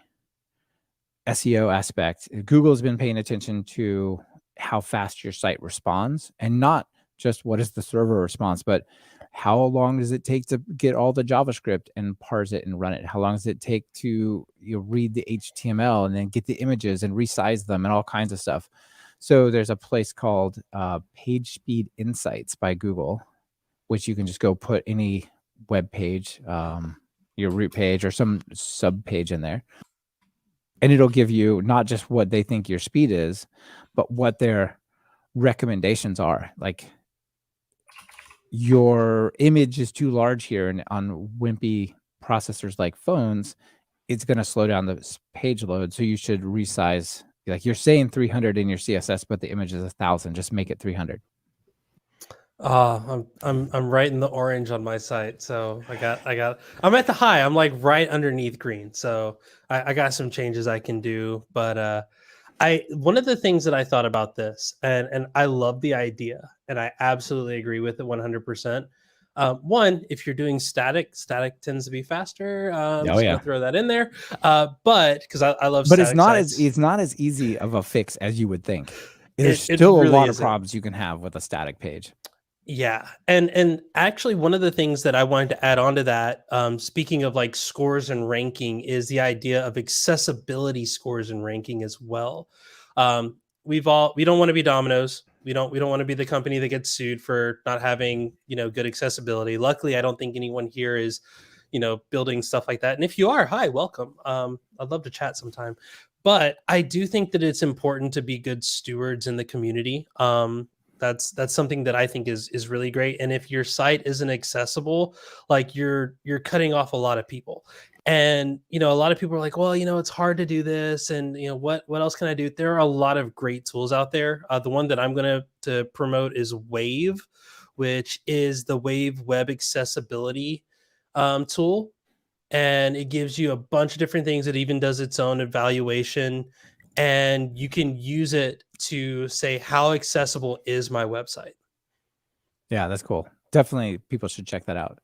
SEO aspect. Google's been paying attention to how fast your site responds, and not just what is the server response, but how long does it take to get all the JavaScript and parse it and run it? How long does it take to read the HTML and then get the images and resize them and all kinds of stuff? So there's a place called PageSpeed Insights by Google, which you can just go put any web page, your root page or some sub page in there. And it'll give you not just what they think your speed is, but what their recommendations are. Like, your image is too large here, and on wimpy processors like phones, it's going to slow down the page load. So you should resize. Like, you're saying 300 in your CSS, but the image is 1,000. Just make it 300. I'm right in the orange on my site, so I'm at the high. I'm like right underneath green, so I got some changes I can do. But one of the things that I thought about this, and I love the idea, and I absolutely agree with it 100%. One, if you're doing static tends to be faster. Gonna throw that in there. But because I love, but it's not as easy of a fix as you would think. There's still a lot of problems you can have with a static page. Yeah. And actually one of the things that I wanted to add on to that, speaking of like scores and ranking, is the idea of accessibility scores and ranking as well. We don't want to be Domino's. We don't want to be the company that gets sued for not having, good accessibility. Luckily, I don't think anyone here is, building stuff like that. And if you are, hi, welcome. I'd love to chat sometime. But I do think that it's important to be good stewards in the community. That's something that I think is really great. And if your site isn't accessible, like you're cutting off a lot of people. And a lot of people are like, well, it's hard to do this, and what else can I do? There are a lot of great tools out there. The one that I'm going to promote is Wave, which is the Wave web accessibility tool, and it gives you a bunch of different things. It even does its own evaluation, and you can use it to say, how accessible is my website? Yeah, that's cool. Definitely people should check that out.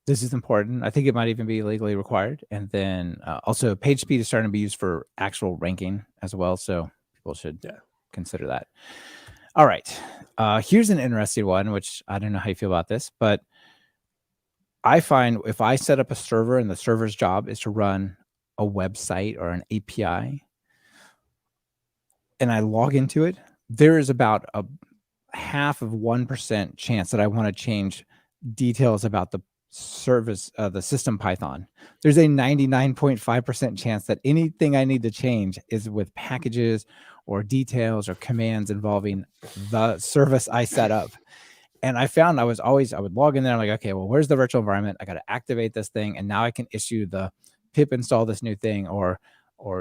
This is important. I think it might even be legally required. And then also PageSpeed is starting to be used for actual ranking as well. So people should consider that. All right. Here's an interesting one, which I don't know how you feel about this, but I find if I set up a server and the server's job is to run a website or an API, and I log into it, there is about half of 1% chance that I want to change details about the service, the system Python. There's a 99.5% chance that anything I need to change is with packages or details or commands involving the service I set up. And I found I would log in there. I'm like, okay, well, where's the virtual environment? I got to activate this thing. And now I can issue the pip install this new thing or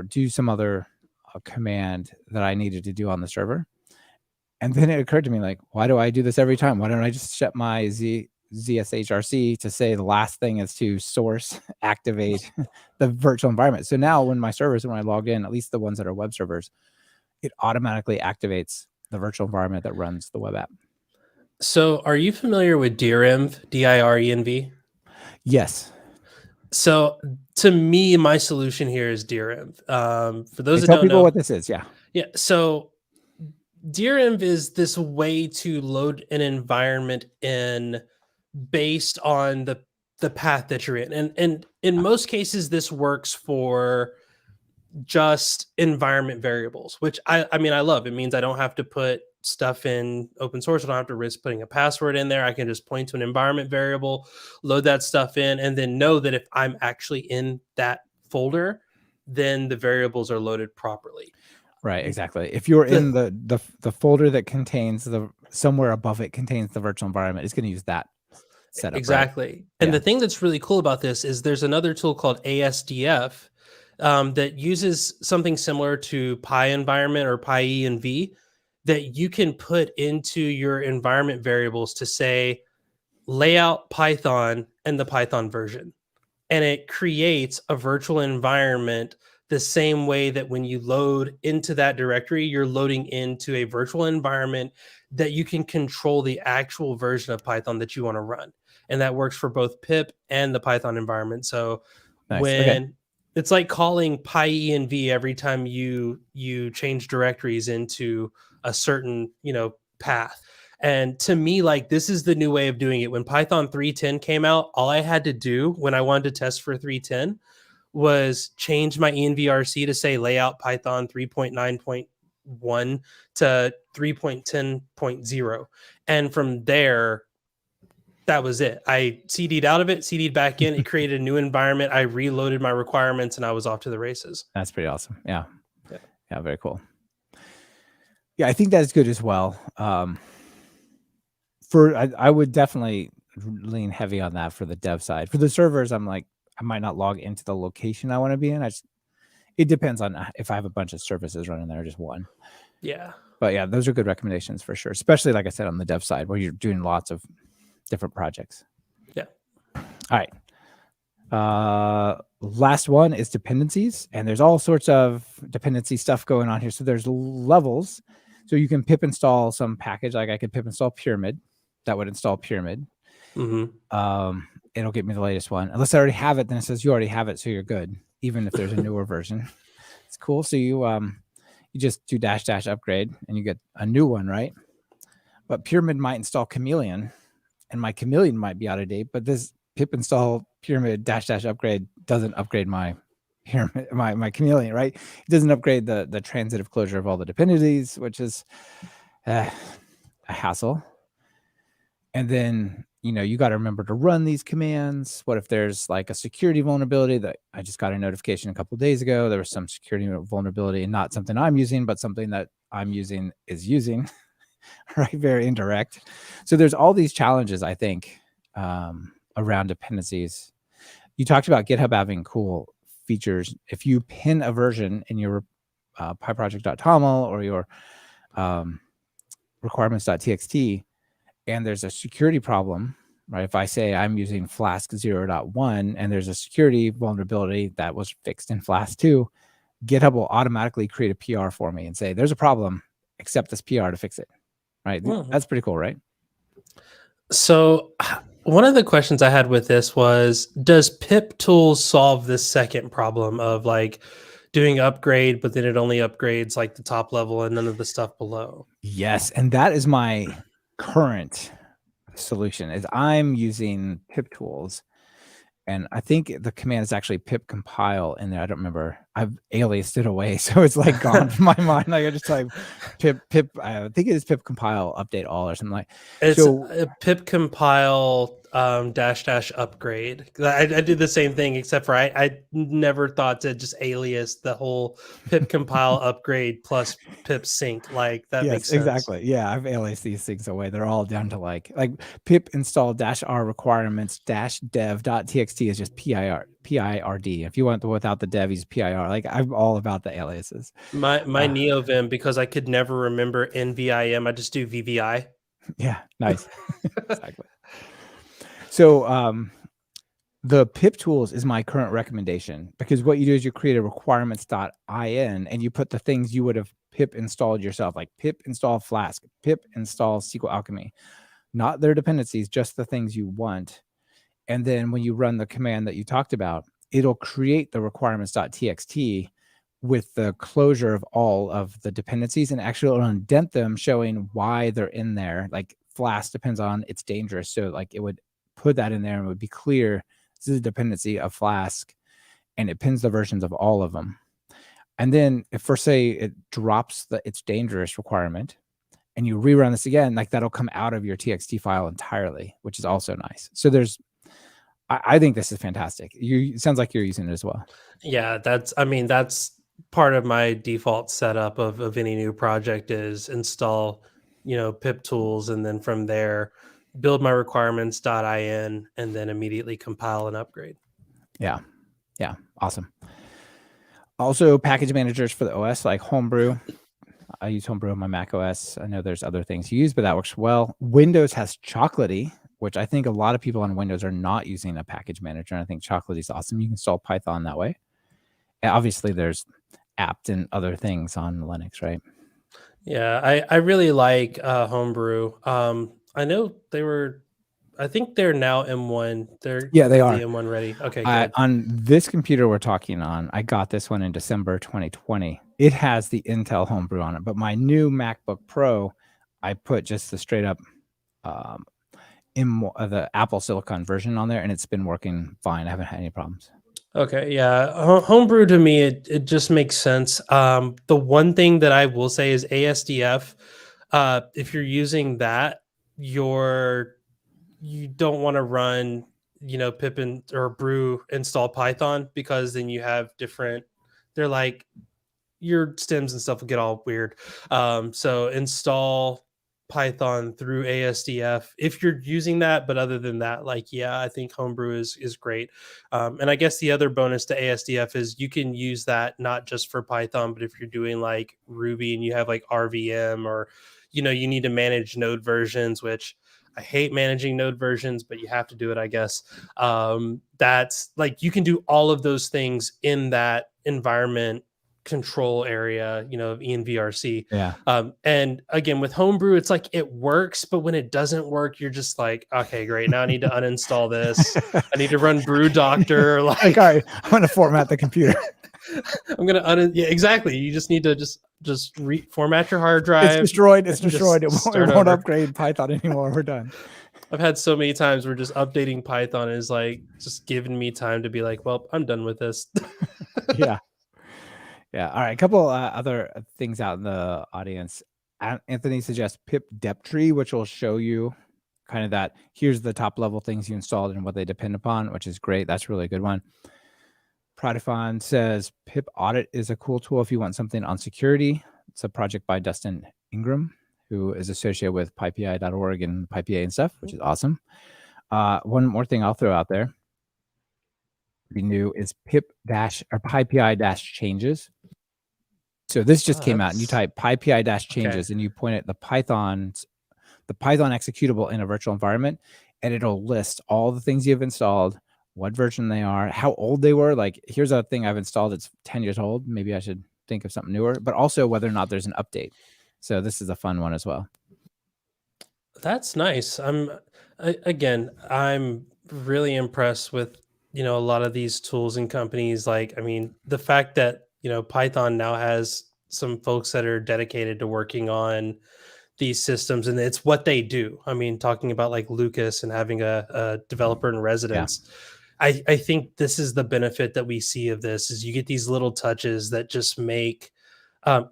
do some other command that I needed to do on the server. And then it occurred to me, like, why do I do this every time? Why don't I just set my ZSHRC to say the last thing is to source activate the virtual environment? So now when my servers, when I log in, at least the ones that are web servers, it automatically activates the virtual environment that runs the web app. So are you familiar with direnv, DIRENV? Yes. So to me, my solution here is direnv. For those that Tell don't people know what this is. Yeah. Yeah. So direnv is this way to load an environment in based on the path that you're in. And in most cases, this works for just environment variables, which I mean, I love. It means I don't have to put stuff in open source. I don't have to risk putting a password in there. I can just point to an environment variable, load that stuff in, and then know that if I'm actually in that folder, then the variables are loaded properly. Right, exactly. If you're in the folder that contains somewhere above it contains the virtual environment, it's going to use that setup. Exactly. Right? And Yeah. the thing that's really cool about this is there's another tool called ASDF that uses something similar to PyEnvironment or PyEnv that you can put into your environment variables to say layout Python and the Python version. And it creates a virtual environment the same way that when you load into that directory, you're loading into a virtual environment that you can control the actual version of Python that you want to run. And that works for both pip and the Python environment. So Nice. when it's like calling PyEnv every time you change directories into a certain, path. And to me, like, this is the new way of doing it. When Python 3.10 came out, all I had to do when I wanted to test for 3.10 was change my envrc to say layout Python 3.9.1 to 3.10.0. And from there, that was it. I CD'd out of it, CD'd back in. It created a new environment. I reloaded my requirements and I was off to the races. That's pretty awesome. Yeah. Very cool. Yeah, I think that's good as well. I would definitely lean heavy on that for the dev side. For the servers, I'm like, I might not log into the location I want to be in. It depends on if I have a bunch of services running there, or just one. Yeah. But yeah, those are good recommendations for sure. Especially, like I said, on the dev side where you're doing lots of different projects. Yeah. All right. Last one is dependencies, and there's all sorts of dependency stuff going on here. So there's levels. So you can pip install some package. Like I could pip install Pyramid. That would install Pyramid. Mm-hmm. It'll get me the latest one. Unless I already have it, then it says you already have it, so you're good. Even if there's a newer version, it's cool. So you just do -- upgrade, and you get a new one, right? But Pyramid might install Chameleon, and my Chameleon might be out of date. But this pip install Pyramid -- upgrade doesn't upgrade my Pyramid, my Chameleon, right? It doesn't upgrade the transitive closure of all the dependencies, which is a hassle. And then, you got to remember to run these commands. What if there's like a security vulnerability that I just got a notification a couple of days ago? There was some security vulnerability, and not something I'm using, but something that I'm using is using, right? Very indirect. So there's all these challenges, I think, around dependencies. You talked about GitHub having cool features. If you pin a version in your pyproject.toml or your requirements.txt, and there's a security problem, right? If I say I'm using Flask 0.1 and there's a security vulnerability that was fixed in Flask 2, GitHub will automatically create a PR for me and say, there's a problem, accept this PR to fix it, right? Mm-hmm. That's pretty cool, right? So one of the questions I had with this was, does pip tools solve this second problem of like doing upgrade, but then it only upgrades like the top level and none of the stuff below? Yes. And that is my current solution is I'm using pip tools, And I think the command is actually pip compile in there. I don't remember. I've aliased it away, so it's like gone from my mind. Like I just type pip. I think it is pip compile update all or something like. It's So a pip compile dash upgrade. I did the same thing, except for I never thought to just alias the whole pip compile upgrade plus pip sync. Like that makes sense. exactly. Yeah, I've aliased these things away. They're all down to like pip install -r requirements -dev.txt is just PIRD. If you want the without the dev, use PIR. Like I'm all about the aliases. My NeoVim, because I could never remember NVIM, I just do VVI. Yeah, nice. Exactly. So the pip tools is my current recommendation, because what you do is you create a requirements.in and you put the things you would have pip installed yourself, like pip install Flask, pip install SQL Alchemy, not their dependencies, just the things you want. And then when you run the command that you talked about, it'll create the requirements.txt with the closure of all of the dependencies, and actually it'll indent them, showing why they're in there. Like Flask depends on it's dangerous. So like it would put that in there and it would be clear this is a dependency of Flask, and it pins the versions of all of them. And then if for say it drops the it's dangerous requirement and you rerun this again, like that'll come out of your txt file entirely, which is also nice. So there's I think this is fantastic. It sounds like you're using it as well. Yeah, that's part of my default setup of any new project is install, pip tools, and then from there build my requirements.in and then immediately compile and upgrade. Yeah. Awesome. Also, package managers for the OS like Homebrew. I use Homebrew on my Mac OS. I know there's other things you use, but that works well. Windows has Chocolatey, which I think a lot of people on Windows are not using a package manager. And I think Chocolatey is awesome. You can install Python that way. And obviously, there's apt and other things on Linux, right? Yeah, I really like Homebrew. I know I think they're now M1. They are M1 ready. Okay, good. On this computer we're talking on, I got this one in December 2020. It has the Intel Homebrew on it, but my new MacBook Pro, I put just the straight up the Apple Silicon version on there, and it's been working fine. I haven't had any problems. Okay, yeah. Homebrew to me, it just makes sense. The one thing that I will say is ASDF. If you're using that, you don't want to run, pip or brew install Python, because then you have they're like your stems and stuff will get all weird. So install Python through ASDF if you're using that. But other than that, I think Homebrew is great. And I guess the other bonus to ASDF is you can use that not just for Python, but if you're doing like Ruby and you have like RVM, or you need to manage node versions, which I hate managing node versions, but you have to do it, I guess. That's like you can do all of those things in that environment control area, of envrc. Yeah. And again, with Homebrew, it's like it works, but when it doesn't work, you're just like, okay, great, now I need to uninstall this. I need to run brew doctor. Like all right, I'm gonna format the computer. I'm gonna yeah, exactly. You just need to just reformat your hard drive. It's destroyed. It won't upgrade Python anymore. We're done. I've had so many times where just updating Python is like just giving me time to be like, well, I'm done with this. Yeah. All right, a couple other things out in the audience. Anthony suggests pip deptree, which will show you kind of that here's the top level things you installed and what they depend upon, which is great. That's really a good one. Prodifon says pip audit is a cool tool if you want something on security. It's a project by Dustin Ingram, who is associated with PyPI.org and PyPA and stuff, which is awesome. One more thing I'll throw out there, pretty new, is PyPI-changes. So this just came out, and you type PyPI-changes, and you point at the Python executable in a virtual environment, and it'll list all the things you've installed, what version they are, how old they were. Like, here's a thing I've installed, it's 10 years old. Maybe I should think of something newer, but also whether or not there's an update. So this is a fun one as well. That's nice. I'm really impressed with, a lot of these tools and companies. Like, I mean, the fact that, Python now has some folks that are dedicated to working on these systems, and it's what they do. I mean, talking about like Lucas and having a developer in residence, I think this is the benefit that we see of this is you get these little touches that just make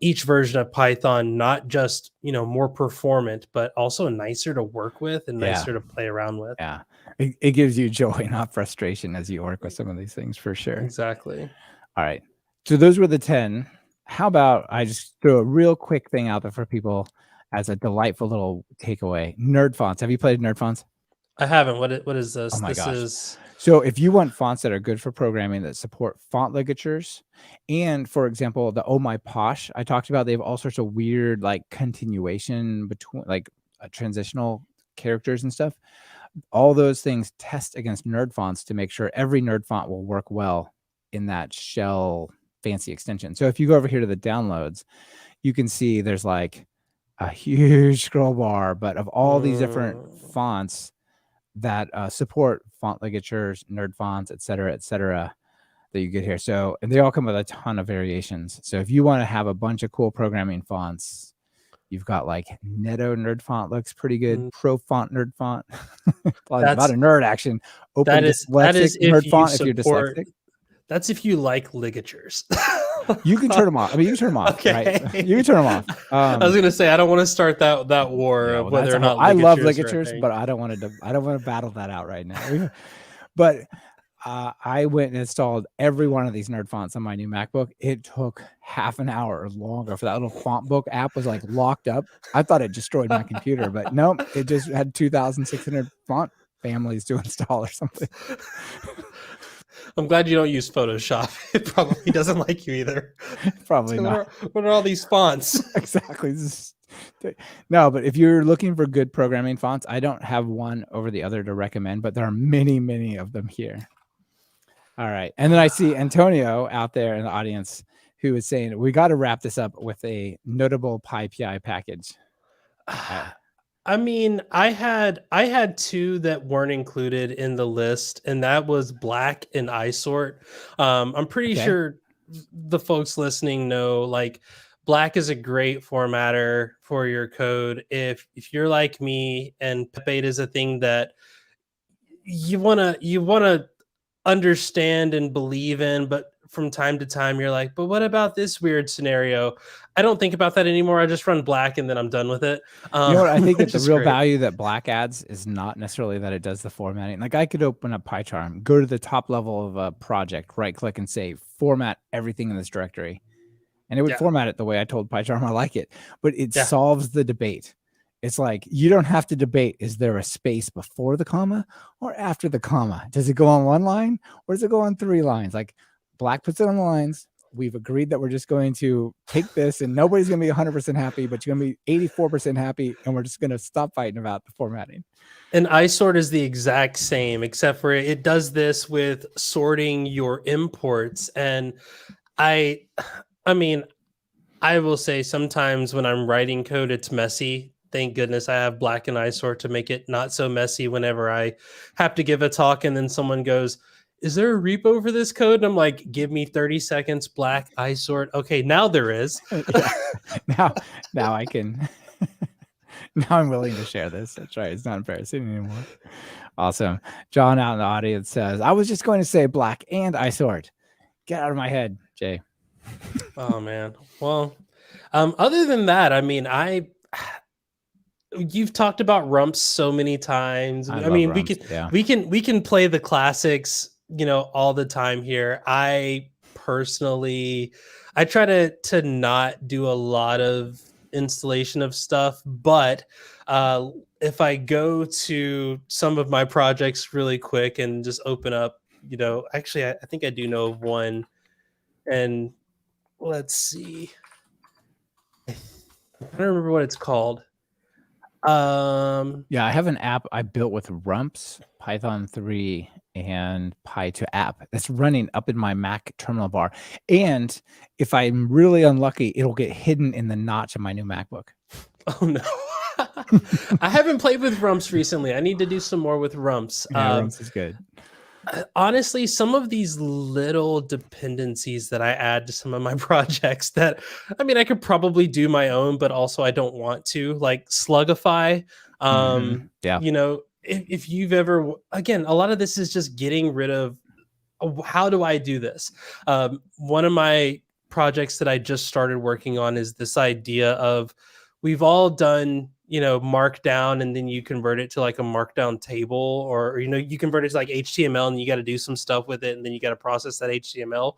each version of Python not just more performant, but also nicer to work with and Yeah. nicer to play around with. Yeah. It gives you joy, not frustration, as you work with some of these things, for sure. Exactly. All right. So those were the 10. How about I just throw a real quick thing out there for people as a delightful little takeaway? Nerd fonts. Have you played Nerd fonts? I haven't. What is this? Oh my this gosh. is So if you want fonts that are good for programming that support font ligatures, and for example, the Oh My Posh I talked about, they have all sorts of weird like continuation between like transitional characters and stuff. All those things test against nerd fonts to make sure every nerd font will work well in that shell fancy extension. So if you go over here to the downloads, you can see there's like a huge scroll bar, but of all these different fonts that support font ligatures, nerd fonts, et cetera, that you get here. So, and they all come with a ton of variations. So if you want to have a bunch of cool programming fonts, you've got like Netto nerd font looks pretty good. Pro font nerd font. a lot of nerd action. Open that is nerd font if you're dyslexic. That's if you like ligatures. You can turn them off. I mean, you can turn them off. Okay. Right? You can turn them off. I was gonna say I don't want to start that war of whether or not I love ligatures, but I don't want to battle that out right now. But I went and installed every one of these nerd fonts on my new MacBook. It took half an hour or longer for that little font book app was like locked up. I thought it destroyed my computer, but no, it just had 2,600 font families to install or something. I'm glad you don't use Photoshop. It probably doesn't like you either. Probably not. What are all these fonts? Exactly. No, but if you're looking for good programming fonts, I don't have one over the other to recommend, but there are many, many of them here. All right. And then I see Antonio out there in the audience who is saying, we got to wrap this up with a notable PyPI package. I mean, I had two that weren't included in the list, and that was Black and iSort. I'm pretty sure the folks listening know like Black is a great formatter for your code. If you're like me and Pep8 is a thing that you wanna understand and believe in, but from time to time you're like, but what about this weird scenario? I don't think about that anymore. I just run Black and then I'm done with it. You know what? I think that the real value that Black adds is not necessarily that it does the formatting. Like I could open up PyCharm, go to the top level of a project, right click and say format everything in this directory. And it would format it the way I told PyCharm I like it. But it solves the debate. It's like, you don't have to debate, is there a space before the comma or after the comma? Does it go on one line or does it go on 3 lines? Like Black puts it on the lines. We've agreed that we're just going to take this and nobody's going to be 100% happy, but you're going to be 84% happy. And we're just going to stop fighting about the formatting. And iSort is the exact same, except for it does this with sorting your imports. And I mean, I will say sometimes when I'm writing code, it's messy. Thank goodness I have Black and iSort to make it not so messy whenever I have to give a talk and then someone goes, is there a repo for this code? And I'm like, give me 30 seconds, Black, iSort. Okay, now there is. Now I can. Now I'm willing to share this. That's right. It's not embarrassing anymore. Awesome. John out in the audience says, I was just going to say Black and iSort. Get out of my head, Jay. Oh, man. Well, other than that, I mean, you've talked about rumps so many times. I mean, rumps, we can play the classics, all the time here. I personally, I try to not do a lot of installation of stuff, but if I go to some of my projects really quick and just open up, actually, I think I do know of one, and let's see. I don't remember what it's called. Yeah, I have an app I built with rumps, Python 3, and Py2App that's running up in my Mac terminal bar. And if I'm really unlucky, it'll get hidden in the notch of my new MacBook. Oh no. I haven't played with rumps recently. I need to do some more with rumps. Yeah, rumps is good. Honestly, some of these little dependencies that I add to some of my projects that, I mean, I could probably do my own, but also I don't want to, like Slugify. if you've ever, again, a lot of this is just getting rid of how do I do this? One of my projects that I just started working on is this idea of we've all done, markdown, and then you convert it to like a markdown table, or you convert it to like HTML, and you got to do some stuff with it, and then you got to process that HTML.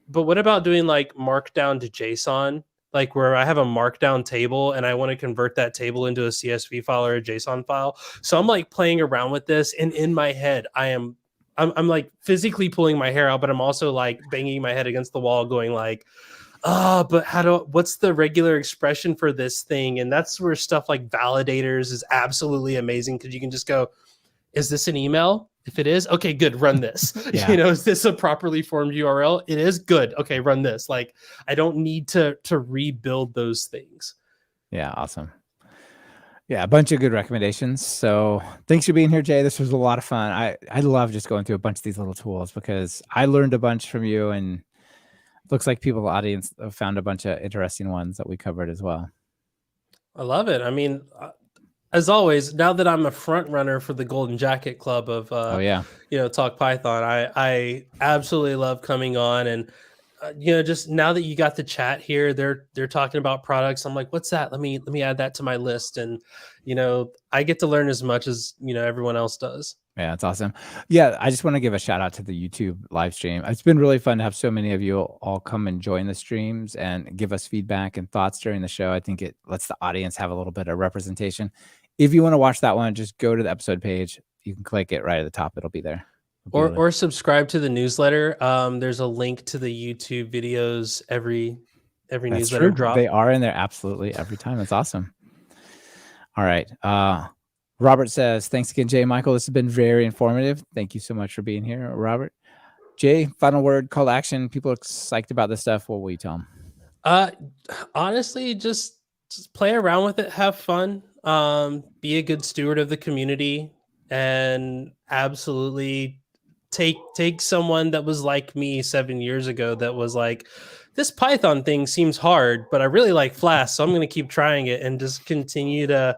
But what about doing like markdown to JSON? Like where I have a markdown table and I want to convert that table into a CSV file or a JSON file. So I'm like playing around with this, and in my head, I'm like physically pulling my hair out, but I'm also like banging my head against the wall, going like, but what's the regular expression for this thing? And that's where stuff like validators is absolutely amazing, because you can just go, is this an email? If it is, okay, good, run this. Yeah. Is this a properly formed URL? It is, good. Okay, run this. Like, I don't need to rebuild those things. Yeah, awesome. Yeah, a bunch of good recommendations. So thanks for being here, Jay. This was a lot of fun. I love just going through a bunch of these little tools because I learned a bunch from you, and it looks like people in the audience have found a bunch of interesting ones that we covered as well. I love it. I mean, as always, now that I'm a front runner for the Golden Jacket Club of Oh yeah. Talk Python, I absolutely love coming on, and just now that you got the chat here, they're talking about products. I'm like, what's that? Let me add that to my list, and I get to learn as much as everyone else does. Yeah, it's awesome. Yeah, I just want to give a shout out to the YouTube live stream. It's been really fun to have so many of you all come and join the streams and give us feedback and thoughts during the show. I think it lets the audience have a little bit of representation. If you want to watch that one, just go to the episode page. You can click it right at the top. It'll be there. Or subscribe to the newsletter. There's a link to the YouTube videos every That's newsletter true. drop. They are in there absolutely every time. It's awesome. All right. Robert says, thanks again, Jay Michael. This has been very informative. Thank you so much for being here, Robert. Jay, final word, call to action. People are psyched about this stuff. What will you tell them? Honestly, just play around with it, have fun, be a good steward of the community, and absolutely take someone that was like me 7 years ago that was like, this Python thing seems hard, but I really like Flask, so I'm going to keep trying it, and just continue to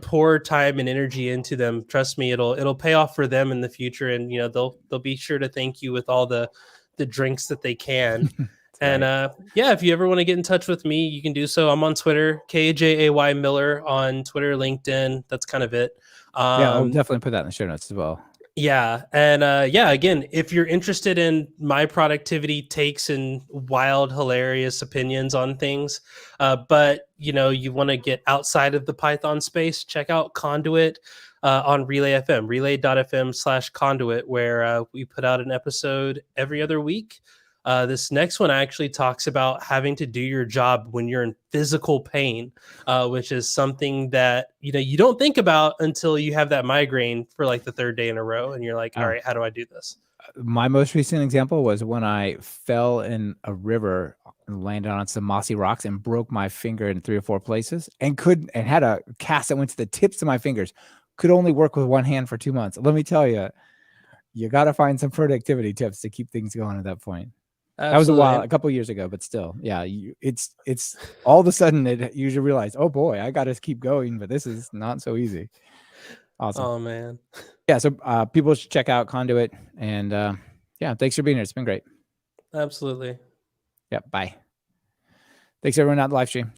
pour time and energy into them. Trust me, it'll pay off for them in the future, and they'll be sure to thank you with all the drinks that they can. And if you ever want to get in touch with me, you can do so. I'm on Twitter, KJAY Miller on Twitter, LinkedIn. That's kind of it. I'll definitely put that in the show notes as well. Yeah. And again, if you're interested in my productivity takes and wild, hilarious opinions on things, but you want to get outside of the Python space, check out Conduit on Relay FM, relay.fm/conduit, where we put out an episode every other week. This next one actually talks about having to do your job when you're in physical pain, which is something that you don't think about until you have that migraine for like the third day in a row, and you're like, all right, how do I do this? My most recent example was when I fell in a river and landed on some mossy rocks and broke my finger in 3 or 4 places, and had a cast that went to the tips of my fingers. Could only work with one hand for 2 months. Let me tell you, you got to find some productivity tips to keep things going at that point. Absolutely. That was a couple years ago, but still, yeah, it's all of a sudden you should realize, oh boy, I got to keep going, but this is not so easy. Awesome. Oh man. Yeah. So people should check out Conduit, and thanks for being here. It's been great. Absolutely. Yeah. Bye. Thanks everyone on the live stream.